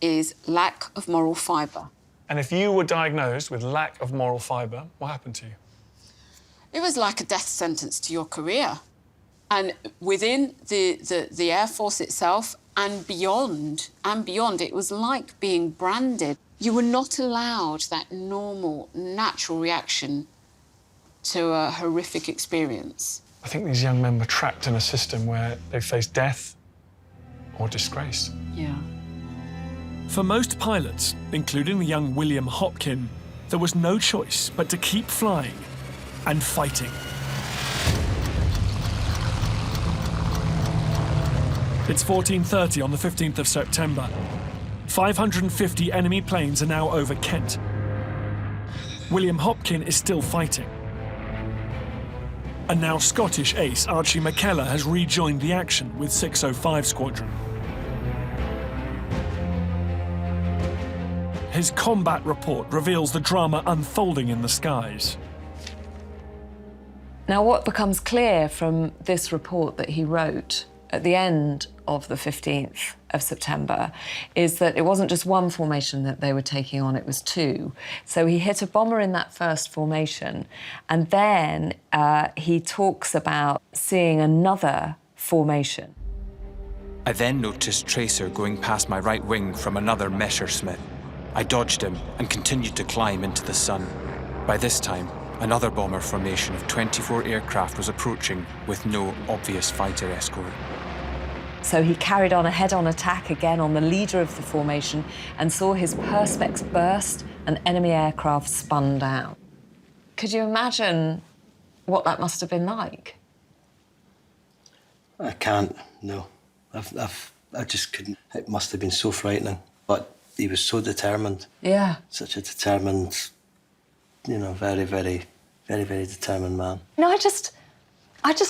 is lack of moral fibre.
And if you were diagnosed with lack of moral fibre, what happened to you?
It was like a death sentence to your career. And within the Air Force itself and beyond, it was like being branded. You were not allowed that normal, natural reaction to a horrific experience.
I think these young men were trapped in a system where they faced death or disgrace.
Yeah.
For most pilots, including the young William Hopkin, there was no choice but to keep flying and fighting. It's 14:30 on the 15th of September. 550 enemy planes are now over Kent. William Hopkin is still fighting. And now Scottish ace Archie McKellar has rejoined the action with 605 Squadron. His combat report reveals the drama unfolding in the skies.
Now, what becomes clear from this report that he wrote at the end of the 15th of September is that it wasn't just one formation that they were taking on, it was 2. So he hit a bomber in that first formation, and then he talks about seeing another formation.
I then noticed Tracer going past my right wing from another Messerschmitt. I dodged him and continued to climb into the sun. By this time, another bomber formation of 24 aircraft was approaching with no obvious fighter escort.
So he carried on a head-on attack again on the leader of the formation and saw his perspex burst and enemy aircraft spun down. Could you imagine what that must have been like?
I can't, no. I just couldn't. It must have been so frightening. But he was so determined.
Yeah.
Such a determined, very, very, very, very determined man.
No, I just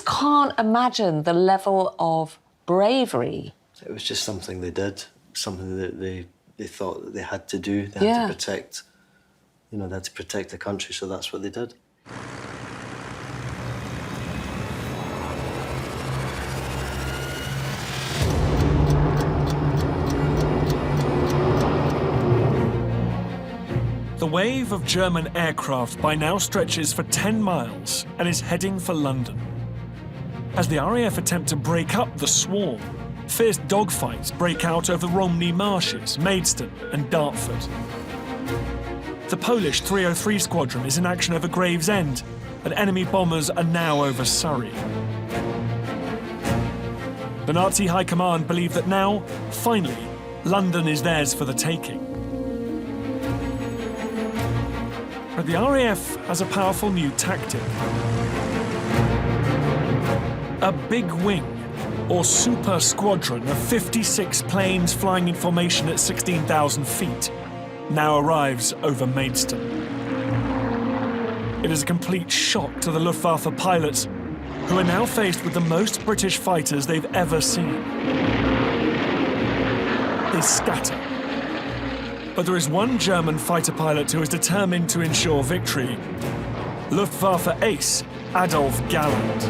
can't imagine the level of bravery.
It was just something they did, something that they thought that they had to do. They had to protect, they had to protect the country, so that's what they did.
The wave of German aircraft by now stretches for 10 miles and is heading for London. As the RAF attempt to break up the swarm, fierce dogfights break out over Romney Marshes, Maidstone and Dartford. The Polish 303 Squadron is in action over Gravesend, and enemy bombers are now over Surrey. The Nazi High Command believe that now, finally, London is theirs for the taking. But the RAF has a powerful new tactic. A big wing, or super squadron of 56 planes flying in formation at 16,000 feet, now arrives over Maidstone. It is a complete shock to the Luftwaffe pilots, who are now faced with the most British fighters they've ever seen. They scatter. But there is one German fighter pilot who is determined to ensure victory. Luftwaffe ace Adolf Galland.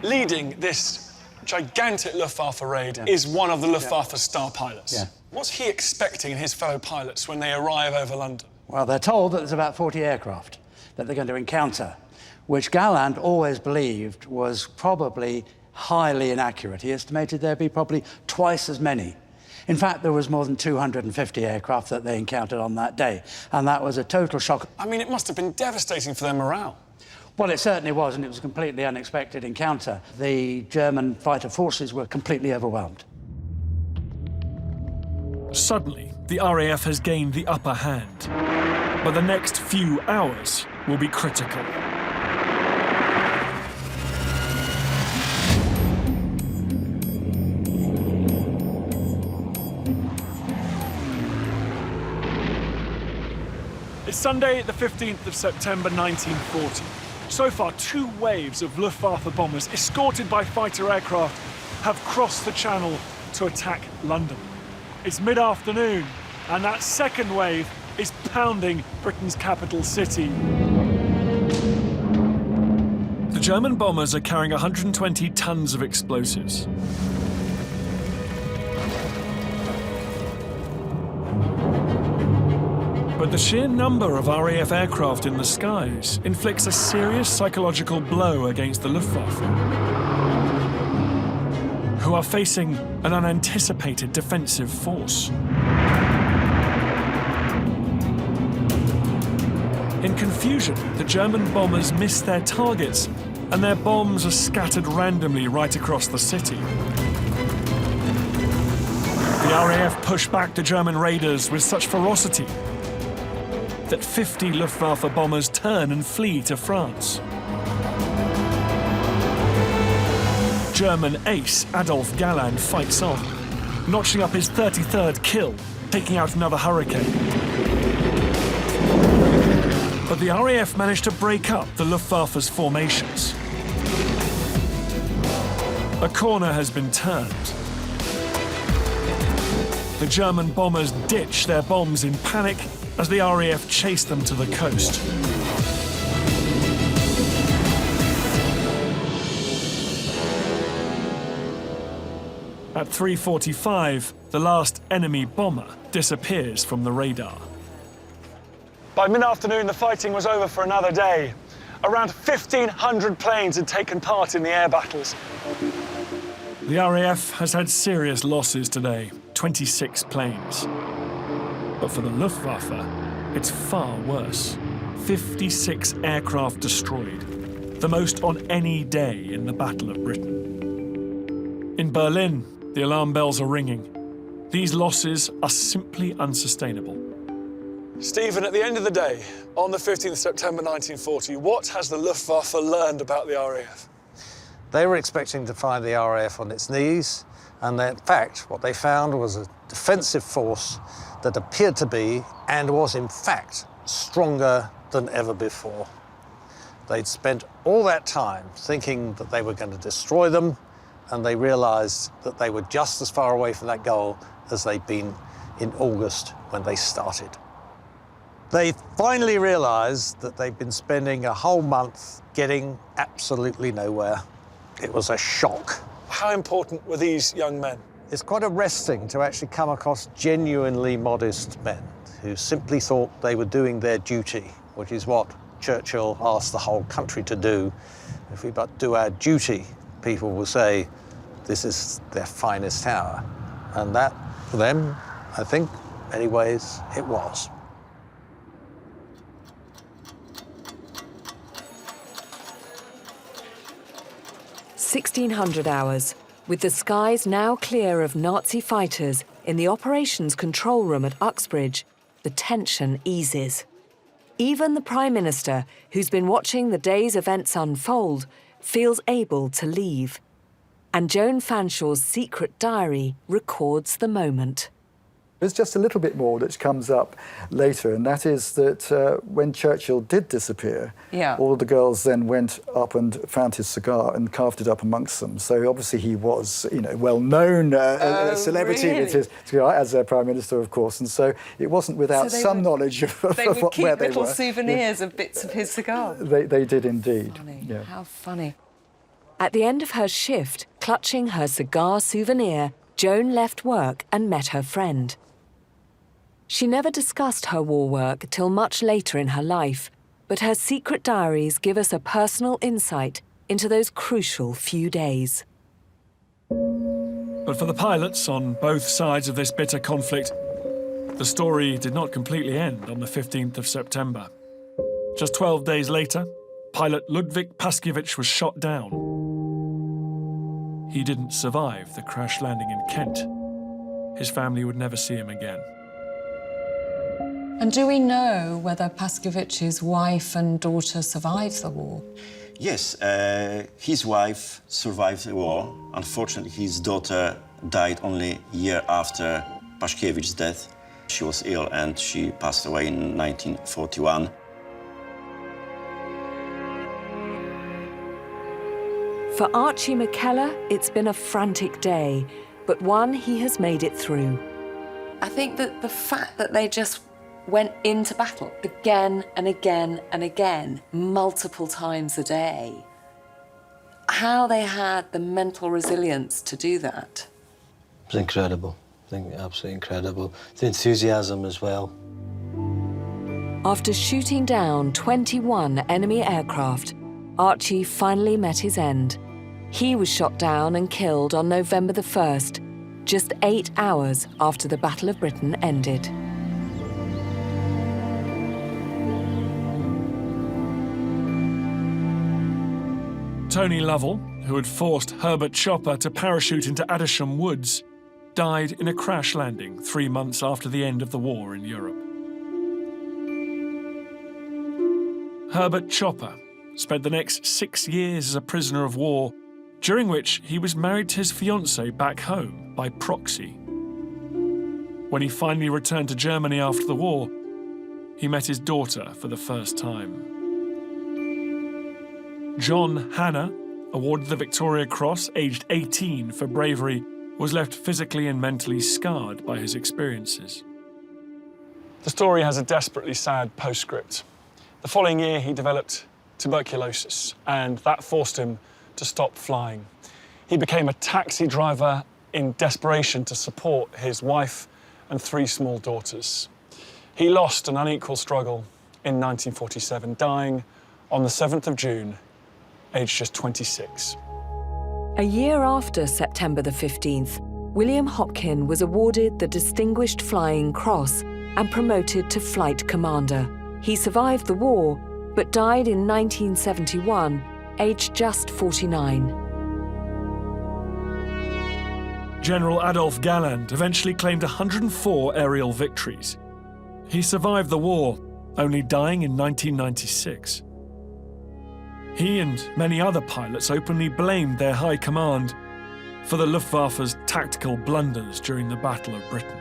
Leading this gigantic Luftwaffe raid is one of the Luftwaffe star pilots.
Yeah.
What's he expecting in his fellow pilots when they arrive over London?
Well, they're told that there's about 40 aircraft that they're going to encounter, which Galland always believed was probably highly inaccurate. He estimated there'd be probably twice as many. In fact, there was more than 250 aircraft that they encountered on that day, and that was a total shock.
I mean, it must have been devastating for their morale.
Well, it certainly was, and it was a completely unexpected encounter. The German fighter forces were completely overwhelmed.
Suddenly, the RAF has gained the upper hand. But the next few hours will be critical. It's Sunday, the 15th of September 1940. So far, 2 waves of Luftwaffe bombers, escorted by fighter aircraft, have crossed the Channel to attack London. It's mid-afternoon, and that second wave is pounding Britain's capital city. The German bombers are carrying 120 tons of explosives. But the sheer number of RAF aircraft in the skies inflicts a serious psychological blow against the Luftwaffe, who are facing an unanticipated defensive force. In confusion, the German bombers miss their targets, and their bombs are scattered randomly right across the city. The RAF push back the German raiders with such ferocity that 50 Luftwaffe bombers turn and flee to France. German ace Adolf Galland fights on, notching up his 33rd kill, taking out another Hurricane. But the RAF managed to break up the Luftwaffe's formations. A corner has been turned. The German bombers ditch their bombs in panic as the RAF chase them to the coast. At 3:45, the last enemy bomber disappears from the radar.
By mid-afternoon, the fighting was over for another day. Around 1,500 planes had taken part in the air battles.
The RAF has had serious losses today, 26 planes. But for the Luftwaffe, it's far worse. 56 aircraft destroyed, the most on any day in the Battle of Britain. In Berlin, the alarm bells are ringing. These losses are simply unsustainable.
Stephen, at the end of the day, on the 15th of September 1940, what has the Luftwaffe learned about the RAF?
They were expecting to find the RAF on its knees, and in fact, what they found was a defensive force that appeared to be, and was in fact, stronger than ever before. They'd spent all that time thinking that they were going to destroy them, and they realized that they were just as far away from that goal as they'd been in August when they started. They finally realized that they'd been spending a whole month getting absolutely nowhere. It was a shock.
How important were these young men?
It's quite arresting to actually come across genuinely modest men who simply thought they were doing their duty, which is what Churchill asked the whole country to do. If we but do our duty, people will say this is their finest hour. And that, for them, I think, in many ways, it was.
"1600 hours, with the skies now clear of Nazi fighters in the operations control room at Uxbridge, the tension eases. Even the Prime Minister, who's been watching the day's events unfold, feels able to leave. And Joan Fanshaw's secret diary records the moment.
There's just a little bit more that comes up later, and that is that when Churchill did disappear, all the girls then went up and found his cigar and carved it up amongst them. So obviously he was, well-known celebrity with his cigar as their Prime Minister, of course, and so it wasn't without some knowledge of
they would keep
where they
little
were.
souvenirs of bits of his cigar.
They did indeed.
Funny.
Yeah.
How funny.
At the end of her shift, clutching her cigar souvenir, Joan left work and met her friend. She never discussed her war work till much later in her life, but her secret diaries give us a personal insight into those crucial few days.
But for the pilots on both sides of this bitter conflict, the story did not completely end on the 15th of September. Just 12 days later, pilot Ludwik Paskiewicz was shot down. He didn't survive the crash landing in Kent. His family would never see him again.
And do we know whether Paskiewicz's wife and daughter survived the war?
Yes, his wife survived the war. Unfortunately, his daughter died only a year after Paskiewicz's death. She was ill and she passed away in 1941.
For Archie McKellar, it's been a frantic day, but one he has made it through.
I think that the fact that they just went into battle again and again and again, multiple times a day, how they had the mental resilience to do that.
It was incredible. I think absolutely incredible. The enthusiasm as well.
After shooting down 21 enemy aircraft, Archie finally met his end. He was shot down and killed on November the 1st, just 8 hours after the Battle of Britain ended.
Tony Lovell, who had forced Herbert Chopper to parachute into Adisham Woods, died in a crash landing 3 months after the end of the war in Europe. Herbert Chopper spent the next 6 years as a prisoner of war, during which he was married to his fiancée back home by proxy. When he finally returned to Germany after the war, he met his daughter for the first time. John Hanna, awarded the Victoria Cross, aged 18 for bravery, was left physically and mentally scarred by his experiences.
The story has a desperately sad postscript. The following year, he developed tuberculosis, and that forced him to stop flying. He became a taxi driver in desperation to support his wife and 3 small daughters. He lost an unequal struggle in 1947, dying on the 7th of June, aged just 26.
A year after September the 15th, William Hopkin was awarded the Distinguished Flying Cross and promoted to Flight Commander. He survived the war, but died in 1971, aged just 49.
General Adolf Galland eventually claimed 104 aerial victories. He survived the war, only dying in 1996. He and many other pilots openly blamed their high command for the Luftwaffe's tactical blunders during the Battle of Britain.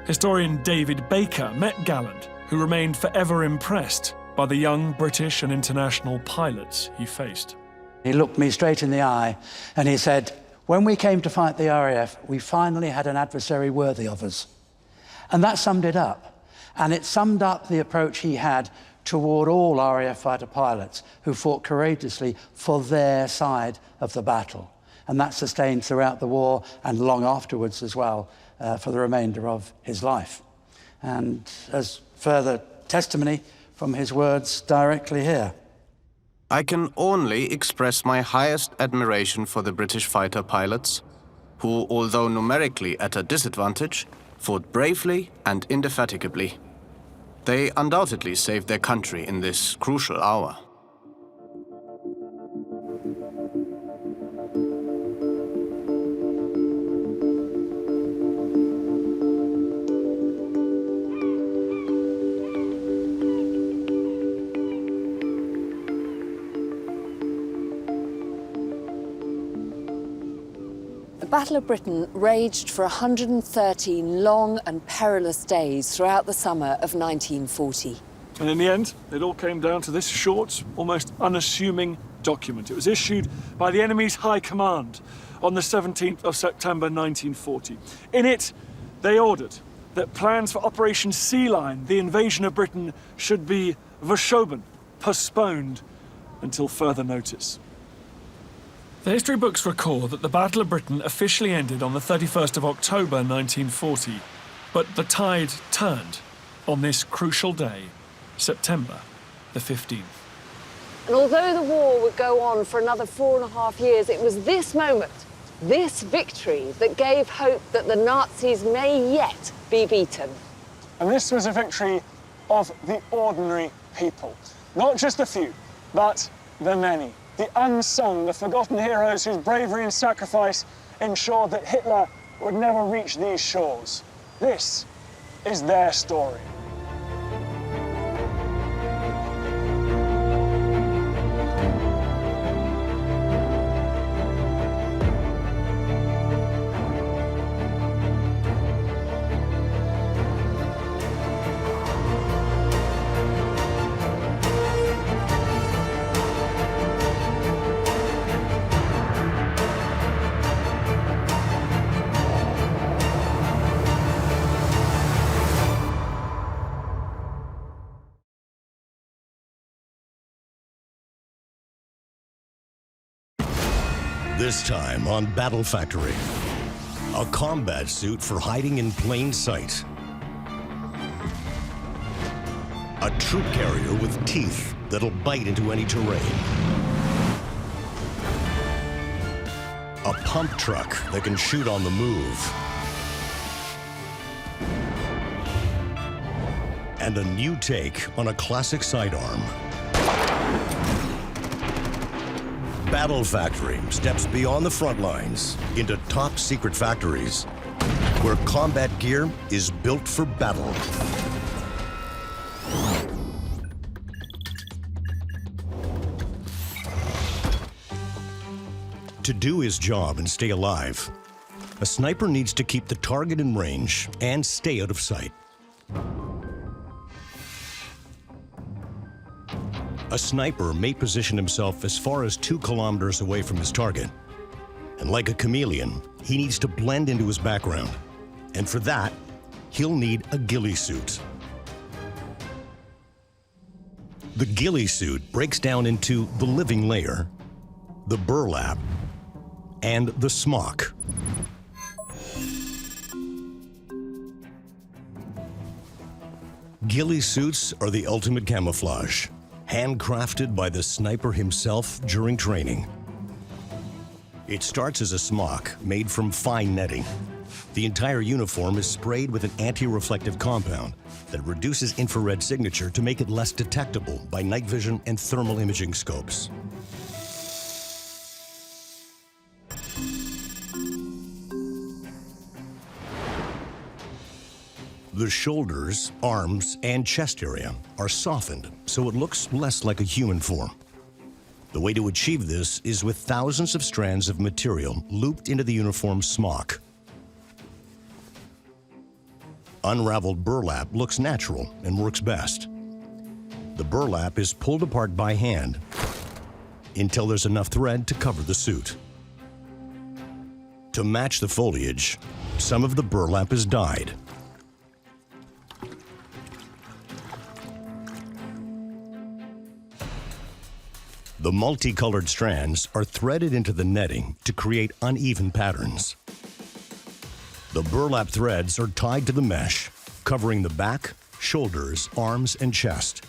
Historian David Baker met Galland, who remained forever impressed by the young British and international pilots he faced.
He looked me straight in the eye and he said, "When we came to fight the RAF, we finally had an adversary worthy of us." And that summed it up. And it summed up the approach he had toward all RAF fighter pilots who fought courageously for their side of the battle. And that sustained throughout the war and long afterwards as well, for the remainder of his life. And as further testimony from his words directly here.
I can only express my highest admiration for the British fighter pilots, who, although numerically at a disadvantage, fought bravely and indefatigably. They undoubtedly saved their country in this crucial hour.
The Battle of Britain raged for 113 long and perilous days throughout the summer of 1940.
And in the end, it all came down to this short, almost unassuming document. It was issued by the enemy's high command on the 17th of September 1940. In it, they ordered that plans for Operation Sea Lion, the invasion of Britain, should be verschoben, postponed until further notice. The history books record that the Battle of Britain officially ended on the 31st of October 1940, But the tide turned on this crucial day, September the 15th.
And although the war would go on for another 4.5 years, it was this moment, this victory, that gave hope that the Nazis may yet be beaten.
And this was a victory of the ordinary people. Not just the few, but the many. The unsung, the forgotten heroes whose bravery and sacrifice ensured that Hitler would never reach these shores. This is their story.
This time on Battle Factory, a combat suit for hiding in plain sight. A troop carrier with teeth that'll bite into any terrain. A pump truck that can shoot on the move. And a new take on a classic sidearm. Battle Factory steps beyond the front lines into top secret factories where combat gear is built for battle. To do his job and stay alive, a sniper needs to keep the target in range and stay out of sight. A sniper may position himself as far as 2 kilometers away from his target. And like a chameleon, he needs to blend into his background. And for that, he'll need a ghillie suit. The ghillie suit breaks down into the living layer, the burlap, and the smock. Ghillie suits are the ultimate camouflage, handcrafted by the sniper himself during training. It starts as a smock made from fine netting. The entire uniform is sprayed with an anti-reflective compound that reduces infrared signature to make it less detectable by night vision and thermal imaging scopes. The shoulders, arms, and chest area are softened so it looks less like a human form. The way to achieve this is with thousands of strands of material looped into the uniform's smock. Unraveled burlap looks natural and works best. The burlap is pulled apart by hand until there's enough thread to cover the suit. To match the foliage, some of the burlap is dyed. The multicolored strands are threaded into the netting to create uneven patterns. The burlap threads are tied to the mesh, covering the back, shoulders, arms, and chest.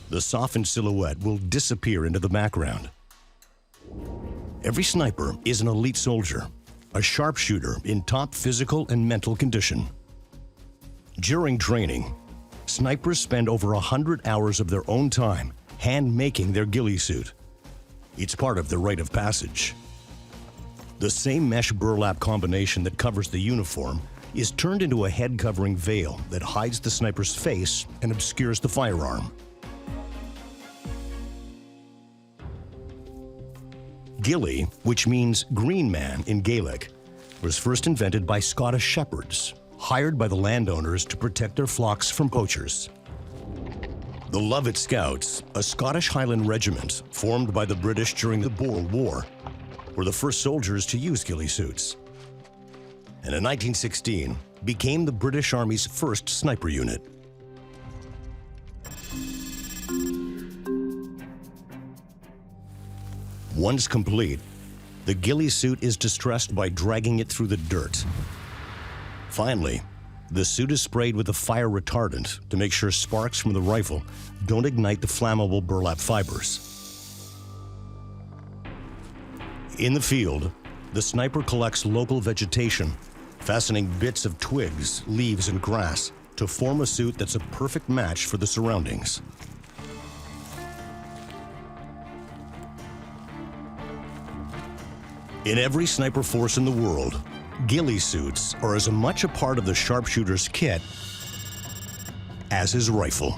The softened silhouette will disappear into the background. Every sniper is an elite soldier, a sharpshooter in top physical and mental condition. During training, snipers spend over 100 hours of their own time hand-making their ghillie suit. It's part of the rite of passage. The same mesh burlap combination that covers the uniform is turned into a head-covering veil that hides the sniper's face and obscures the firearm. Ghillie, which means green man in Gaelic, was first invented by Scottish shepherds, hired by the landowners to protect their flocks from poachers. The Lovett Scouts, a Scottish Highland regiment formed by the British during the Boer War, were the first soldiers to use ghillie suits. And in 1916, became the British Army's first sniper unit. Once complete, the ghillie suit is distressed by dragging it through the dirt. Finally, the suit is sprayed with a fire retardant to make sure sparks from the rifle don't ignite the flammable burlap fibers. In the field, the sniper collects local vegetation, fastening bits of twigs, leaves, and grass to form a suit that's a perfect match for the surroundings. In every sniper force in the world, ghillie suits are as much a part of the sharpshooter's kit as his rifle.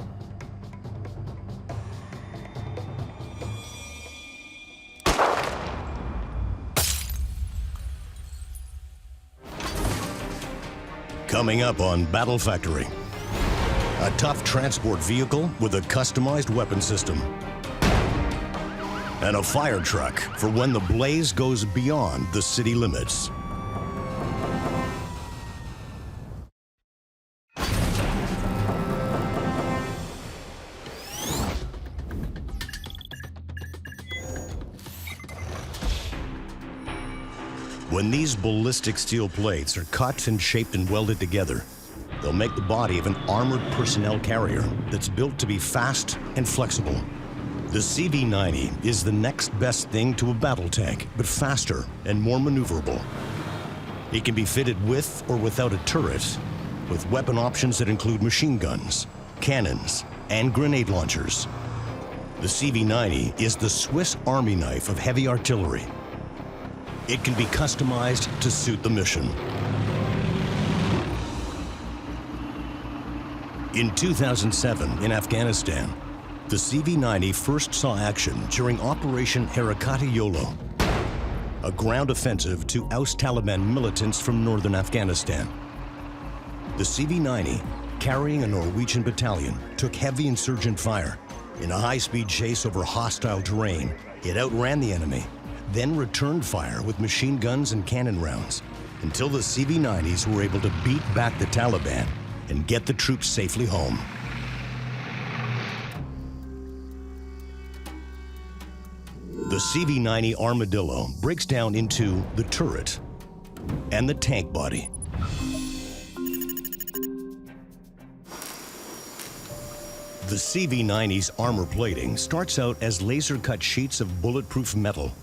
Coming up on Battle Factory, a tough transport vehicle with a customized weapon system, and a fire truck for when the blaze goes beyond the city limits. When these ballistic steel plates are cut and shaped and welded together, they'll make the body of an armored personnel carrier that's built to be fast and flexible. The CV-90 is the next best thing to a battle tank, but faster and more maneuverable. It can be fitted with or without a turret, with weapon options that include machine guns, cannons, and grenade launchers. The CV-90 is the Swiss Army knife of heavy artillery. It can be customized to suit the mission. In 2007, in Afghanistan, the CV-90 first saw action during Operation Harakati Yolo, a ground offensive to oust Taliban militants from northern Afghanistan. The CV-90, carrying a Norwegian battalion, took heavy insurgent fire. In a high-speed chase over hostile terrain, it outran the enemy, then returned fire with machine guns and cannon rounds until the CV-90s were able to beat back the Taliban and get the troops safely home. The CV-90 Armadillo breaks down into the turret and the tank body. The CV-90's armor plating starts out as laser-cut sheets of bulletproof metal.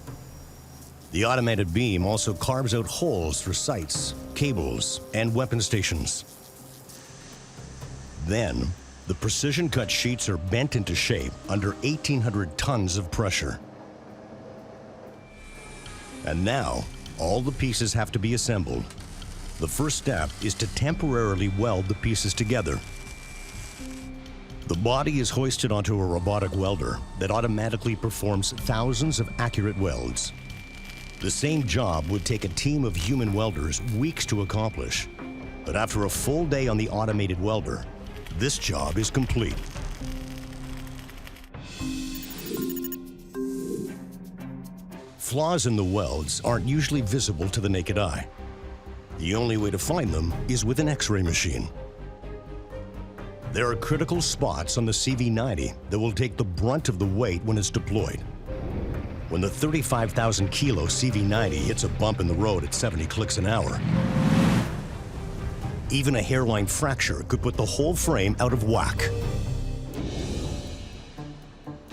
The automated beam also carves out holes for sights, cables, and weapon stations. Then, the precision-cut sheets are bent into shape under 1,800 tons of pressure. And now, all the pieces have to be assembled. The first step is to temporarily weld the pieces together. The body is hoisted onto a robotic welder that automatically performs thousands of accurate welds. The same job would take a team of human welders weeks to accomplish. But after a full day on the automated welder, this job is complete. Flaws in the welds aren't usually visible to the naked eye. The only way to find them is with an X-ray machine. There are critical spots on the CV-90 that will take the brunt of the weight when it's deployed. When the 35,000 kilo CV-90 hits a bump in the road at 70 clicks an hour, even a hairline fracture could put the whole frame out of whack.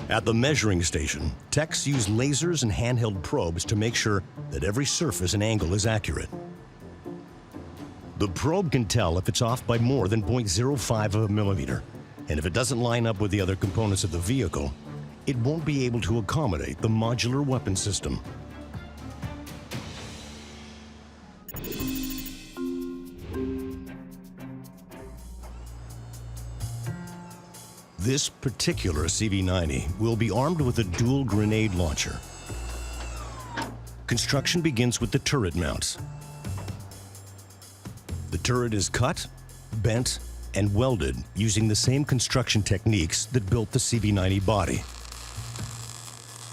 At the measuring station, techs use lasers and handheld probes to make sure that every surface and angle is accurate. The probe can tell if it's off by more than 0.05 of a millimeter, and if it doesn't line up with the other components of the vehicle, it won't be able to accommodate the modular weapon system. This particular CV-90 will be armed with a dual grenade launcher. Construction begins with the turret mounts. The turret is cut, bent, and welded using the same construction techniques that built the CV-90 body.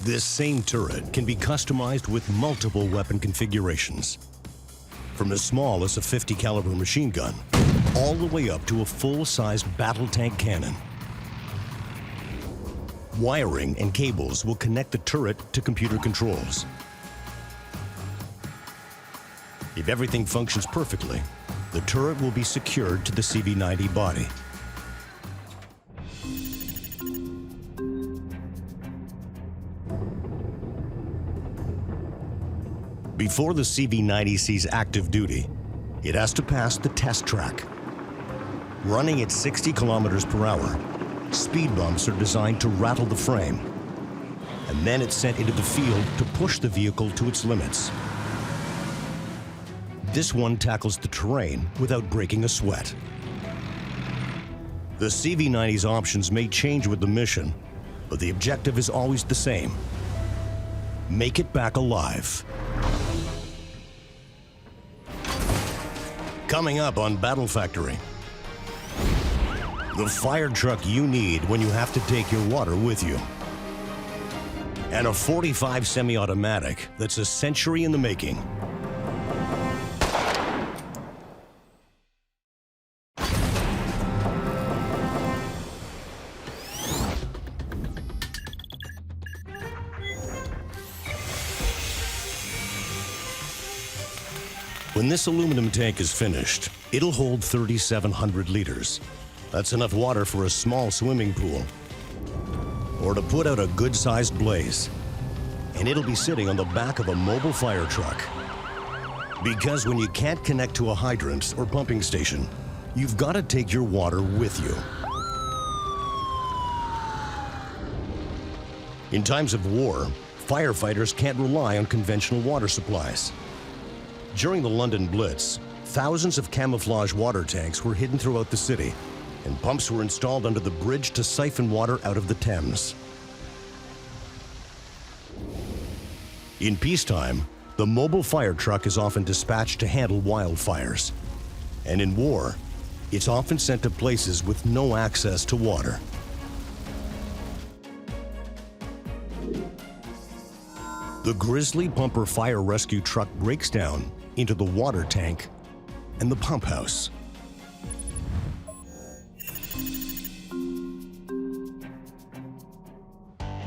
This same turret can be customized with multiple weapon configurations, from as small as a .50 caliber machine gun, all the way up to a full-sized battle tank cannon. Wiring and cables will connect the turret to computer controls. If everything functions perfectly, the turret will be secured to the CV-90 body. Before the CV-90 sees active duty, it has to pass the test track. Running at 60 kilometers per hour, speed bumps are designed to rattle the frame, and then it's sent into the field to push the vehicle to its limits. This one tackles the terrain without breaking a sweat. The CV-90's options may change with the mission, but the objective is always the same: make it back alive. Coming up on Battle Factory, the fire truck you need when you have to take your water with you, and a 45 semi-automatic that's a century in the making. When this aluminum tank is finished, it'll hold 3,700 liters. That's enough water for a small swimming pool, or to put out a good-sized blaze. And it'll be sitting on the back of a mobile fire truck. Because when you can't connect to a hydrant or pumping station, you've got to take your water with you. In times of war, firefighters can't rely on conventional water supplies. During the London Blitz, thousands of camouflage water tanks were hidden throughout the city, and pumps were installed under the bridge to siphon water out of the Thames. In peacetime, the mobile fire truck is often dispatched to handle wildfires. And in war, it's often sent to places with no access to water. The Grizzly Pumper fire rescue truck breaks down into the water tank and the pump house.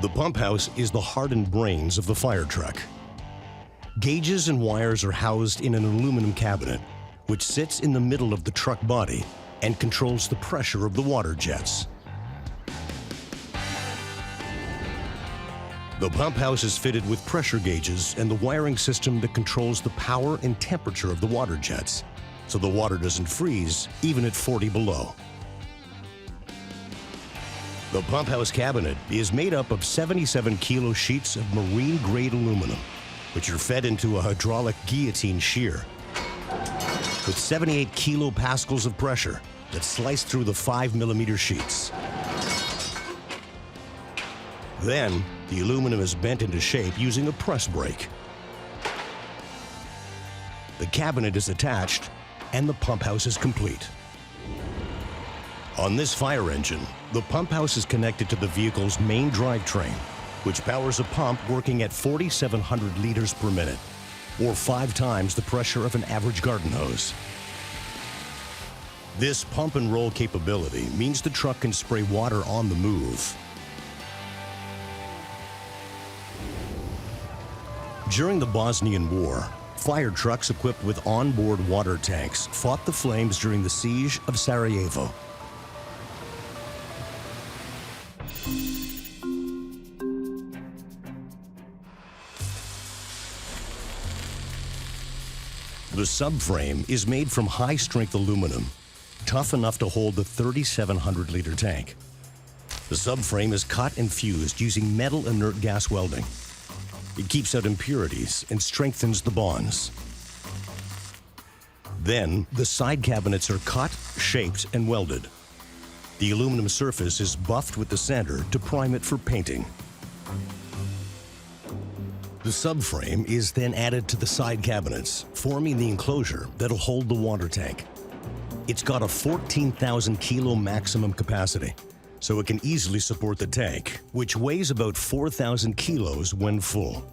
The pump house is the heart and brains of the fire truck. Gauges and wires are housed in an aluminum cabinet, which sits in the middle of the truck body and controls the pressure of the water jets. The pump house is fitted with pressure gauges and the wiring system that controls the power and temperature of the water jets, so the water doesn't freeze even at 40 below. The pump house cabinet is made up of 77 kilo sheets of marine-grade aluminum, which are fed into a hydraulic guillotine shear with 78 kilopascals of pressure that slice through the 5mm sheets. Then, the aluminum is bent into shape using a press brake. The cabinet is attached, and the pump house is complete. On this fire engine, the pump house is connected to the vehicle's main drivetrain, which powers a pump working at 4,700 liters per minute, or 5 times the pressure of an average garden hose. This pump and roll capability means the truck can spray water on the move. During the Bosnian War, fire trucks equipped with onboard water tanks fought the flames during the siege of Sarajevo. The subframe is made from high-strength aluminum, tough enough to hold the 3,700-liter tank. The subframe is cut and fused using metal inert gas welding. It keeps out impurities and strengthens the bonds. Then, the side cabinets are cut, shaped, and welded. The aluminum surface is buffed with the sander to prime it for painting. The subframe is then added to the side cabinets, forming the enclosure that'll hold the water tank. It's got a 14,000 kilo maximum capacity, so it can easily support the tank, which weighs about 4,000 kilos when full.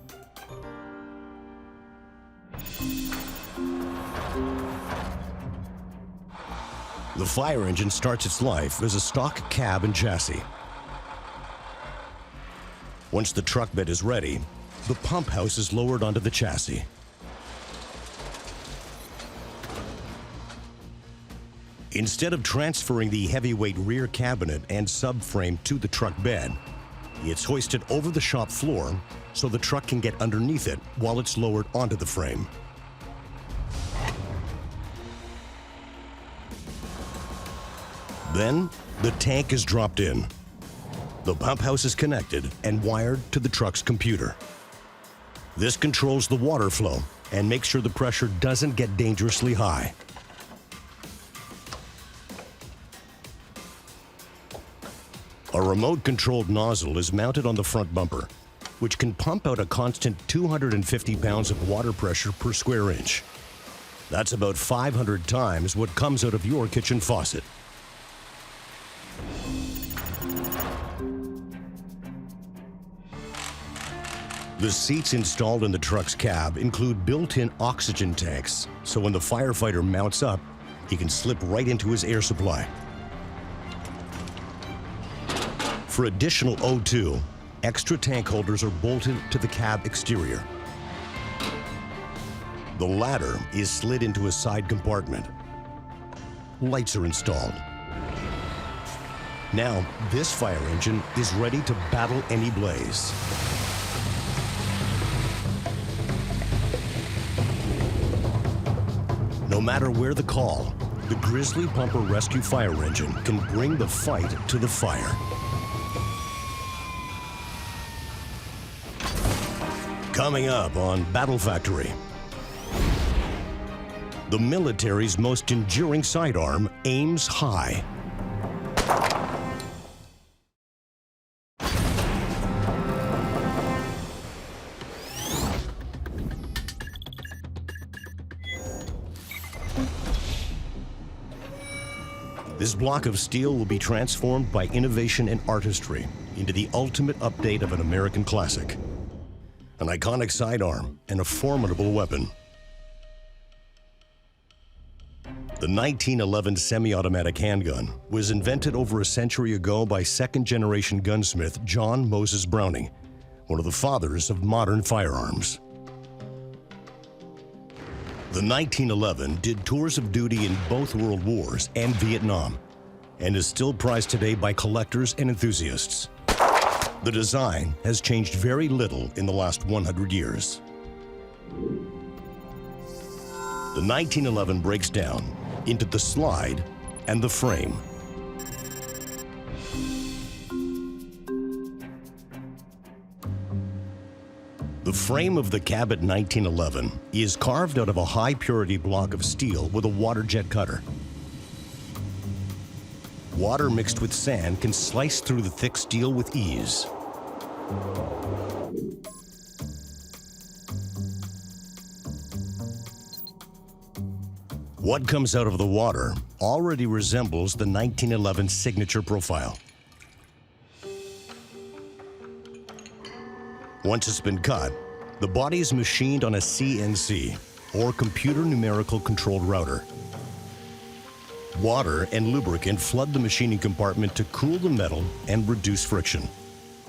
The fire engine starts its life as a stock cab and chassis. Once the truck bed is ready, the pump house is lowered onto the chassis. Instead of transferring the heavyweight rear cabinet and subframe to the truck bed, it's hoisted over the shop floor so the truck can get underneath it while it's lowered onto the frame. Then, the tank is dropped in. The pump house is connected and wired to the truck's computer. This controls the water flow and makes sure the pressure doesn't get dangerously high. A remote-controlled nozzle is mounted on the front bumper, which can pump out a constant 250 pounds of water pressure per square inch. That's about 500 times what comes out of your kitchen faucet. The seats installed in the truck's cab include built-in oxygen tanks, so when the firefighter mounts up, he can slip right into his air supply. For additional O2, extra tank holders are bolted to the cab exterior. The ladder is slid into a side compartment. Lights are installed. Now, this fire engine is ready to battle any blaze. No matter where the call, the Grizzly Pumper Rescue Fire Engine can bring the fight to the fire. Coming up on Battle Factory, the military's most enduring sidearm aims high. This block of steel will be transformed by innovation and artistry into the ultimate update of an American classic. An iconic sidearm and a formidable weapon. The 1911 semi-automatic handgun was invented over a century ago by second-generation gunsmith John Moses Browning, one of the fathers of modern firearms. The 1911 did tours of duty in both World Wars and Vietnam, and is still prized today by collectors and enthusiasts. The design has changed very little in the last 100 years. The 1911 breaks down into the slide and the frame. The frame of the Cabot 1911 is carved out of a high-purity block of steel with a water jet cutter. Water mixed with sand can slice through the thick steel with ease. What comes out of the water already resembles the 1911 signature profile. Once it's been cut, the body is machined on a CNC, or computer numerical controlled router. Water and lubricant flood the machining compartment to cool the metal and reduce friction,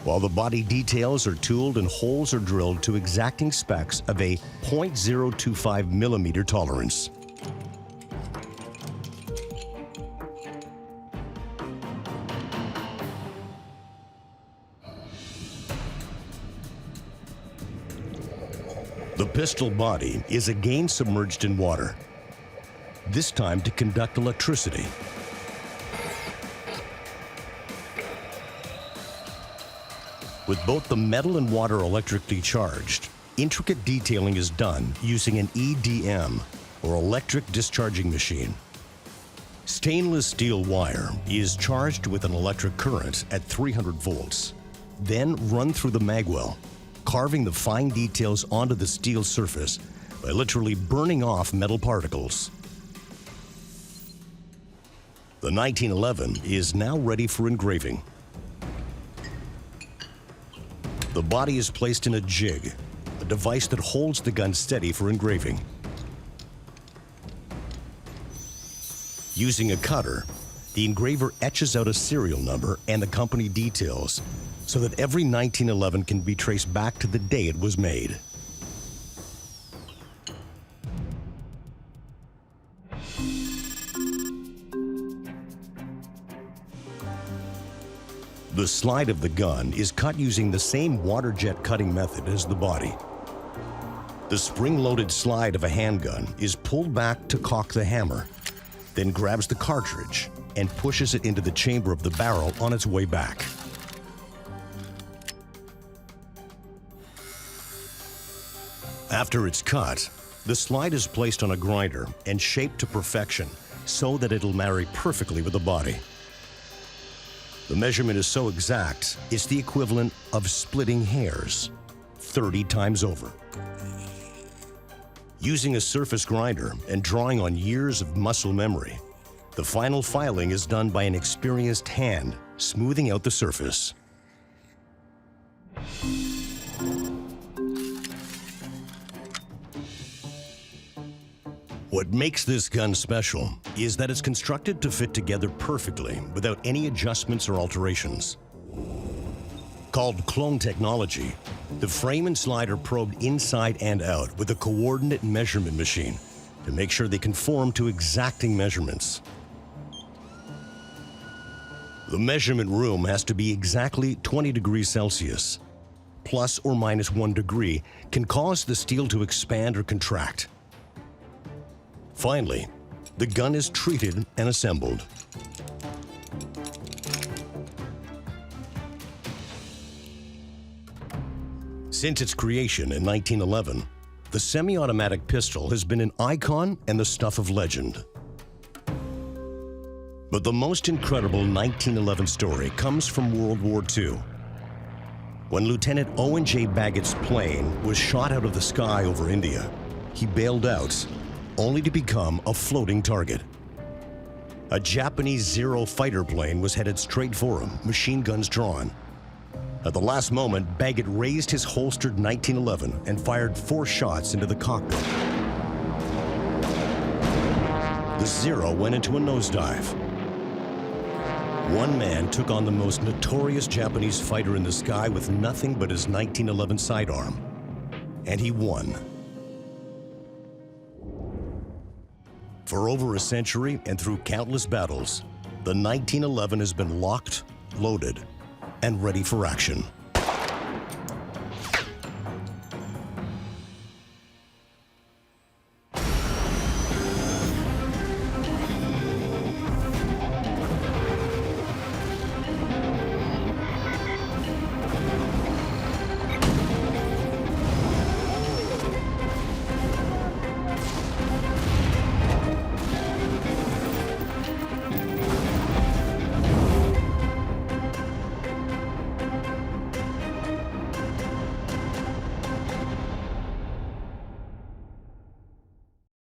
while the body details are tooled and holes are drilled to exacting specs of a 0.025 millimeter tolerance. The pistol body is again submerged in water, this time to conduct electricity. With both the metal and water electrically charged, intricate detailing is done using an EDM, or electric discharging machine. Stainless steel wire is charged with an electric current at 300 volts, then run through the magwell, carving the fine details onto the steel surface by literally burning off metal particles. The 1911 is now ready for engraving. The body is placed in a jig, a device that holds the gun steady for engraving. Using a cutter, the engraver etches out a serial number and the company details so that every 1911 can be traced back to the day it was made. The slide of the gun is cut using the same water jet cutting method as the body. The spring-loaded slide of a handgun is pulled back to cock the hammer, then grabs the cartridge and pushes it into the chamber of the barrel on its way back. After it's cut, the slide is placed on a grinder and shaped to perfection so that it'll marry perfectly with the body. The measurement is so exact, it's the equivalent of splitting hairs 30 times over. Using a surface grinder and drawing on years of muscle memory, the final filing is done by an experienced hand, smoothing out the surface. What makes this gun special is that it's constructed to fit together perfectly without any adjustments or alterations. Called clone technology, the frame and slide are probed inside and out with a coordinate measurement machine to make sure they conform to exacting measurements. The measurement room has to be exactly 20 degrees Celsius. Plus or minus 1 degree can cause the steel to expand or contract. Finally, the gun is treated and assembled. Since its creation in 1911, the semi-automatic pistol has been an icon and the stuff of legend. But the most incredible 1911 story comes from World War II. When Lieutenant Owen J. Baggett's plane was shot out of the sky over India, he bailed out, only to become a floating target. A Japanese Zero fighter plane was headed straight for him, machine guns drawn. At the last moment, Baggett raised his holstered 1911 and fired 4 shots into the cockpit. The Zero went into a nosedive. One man took on the most notorious Japanese fighter in the sky with nothing but his 1911 sidearm, and he won. For over a century and through countless battles, the 1911 has been locked, loaded, and ready for action.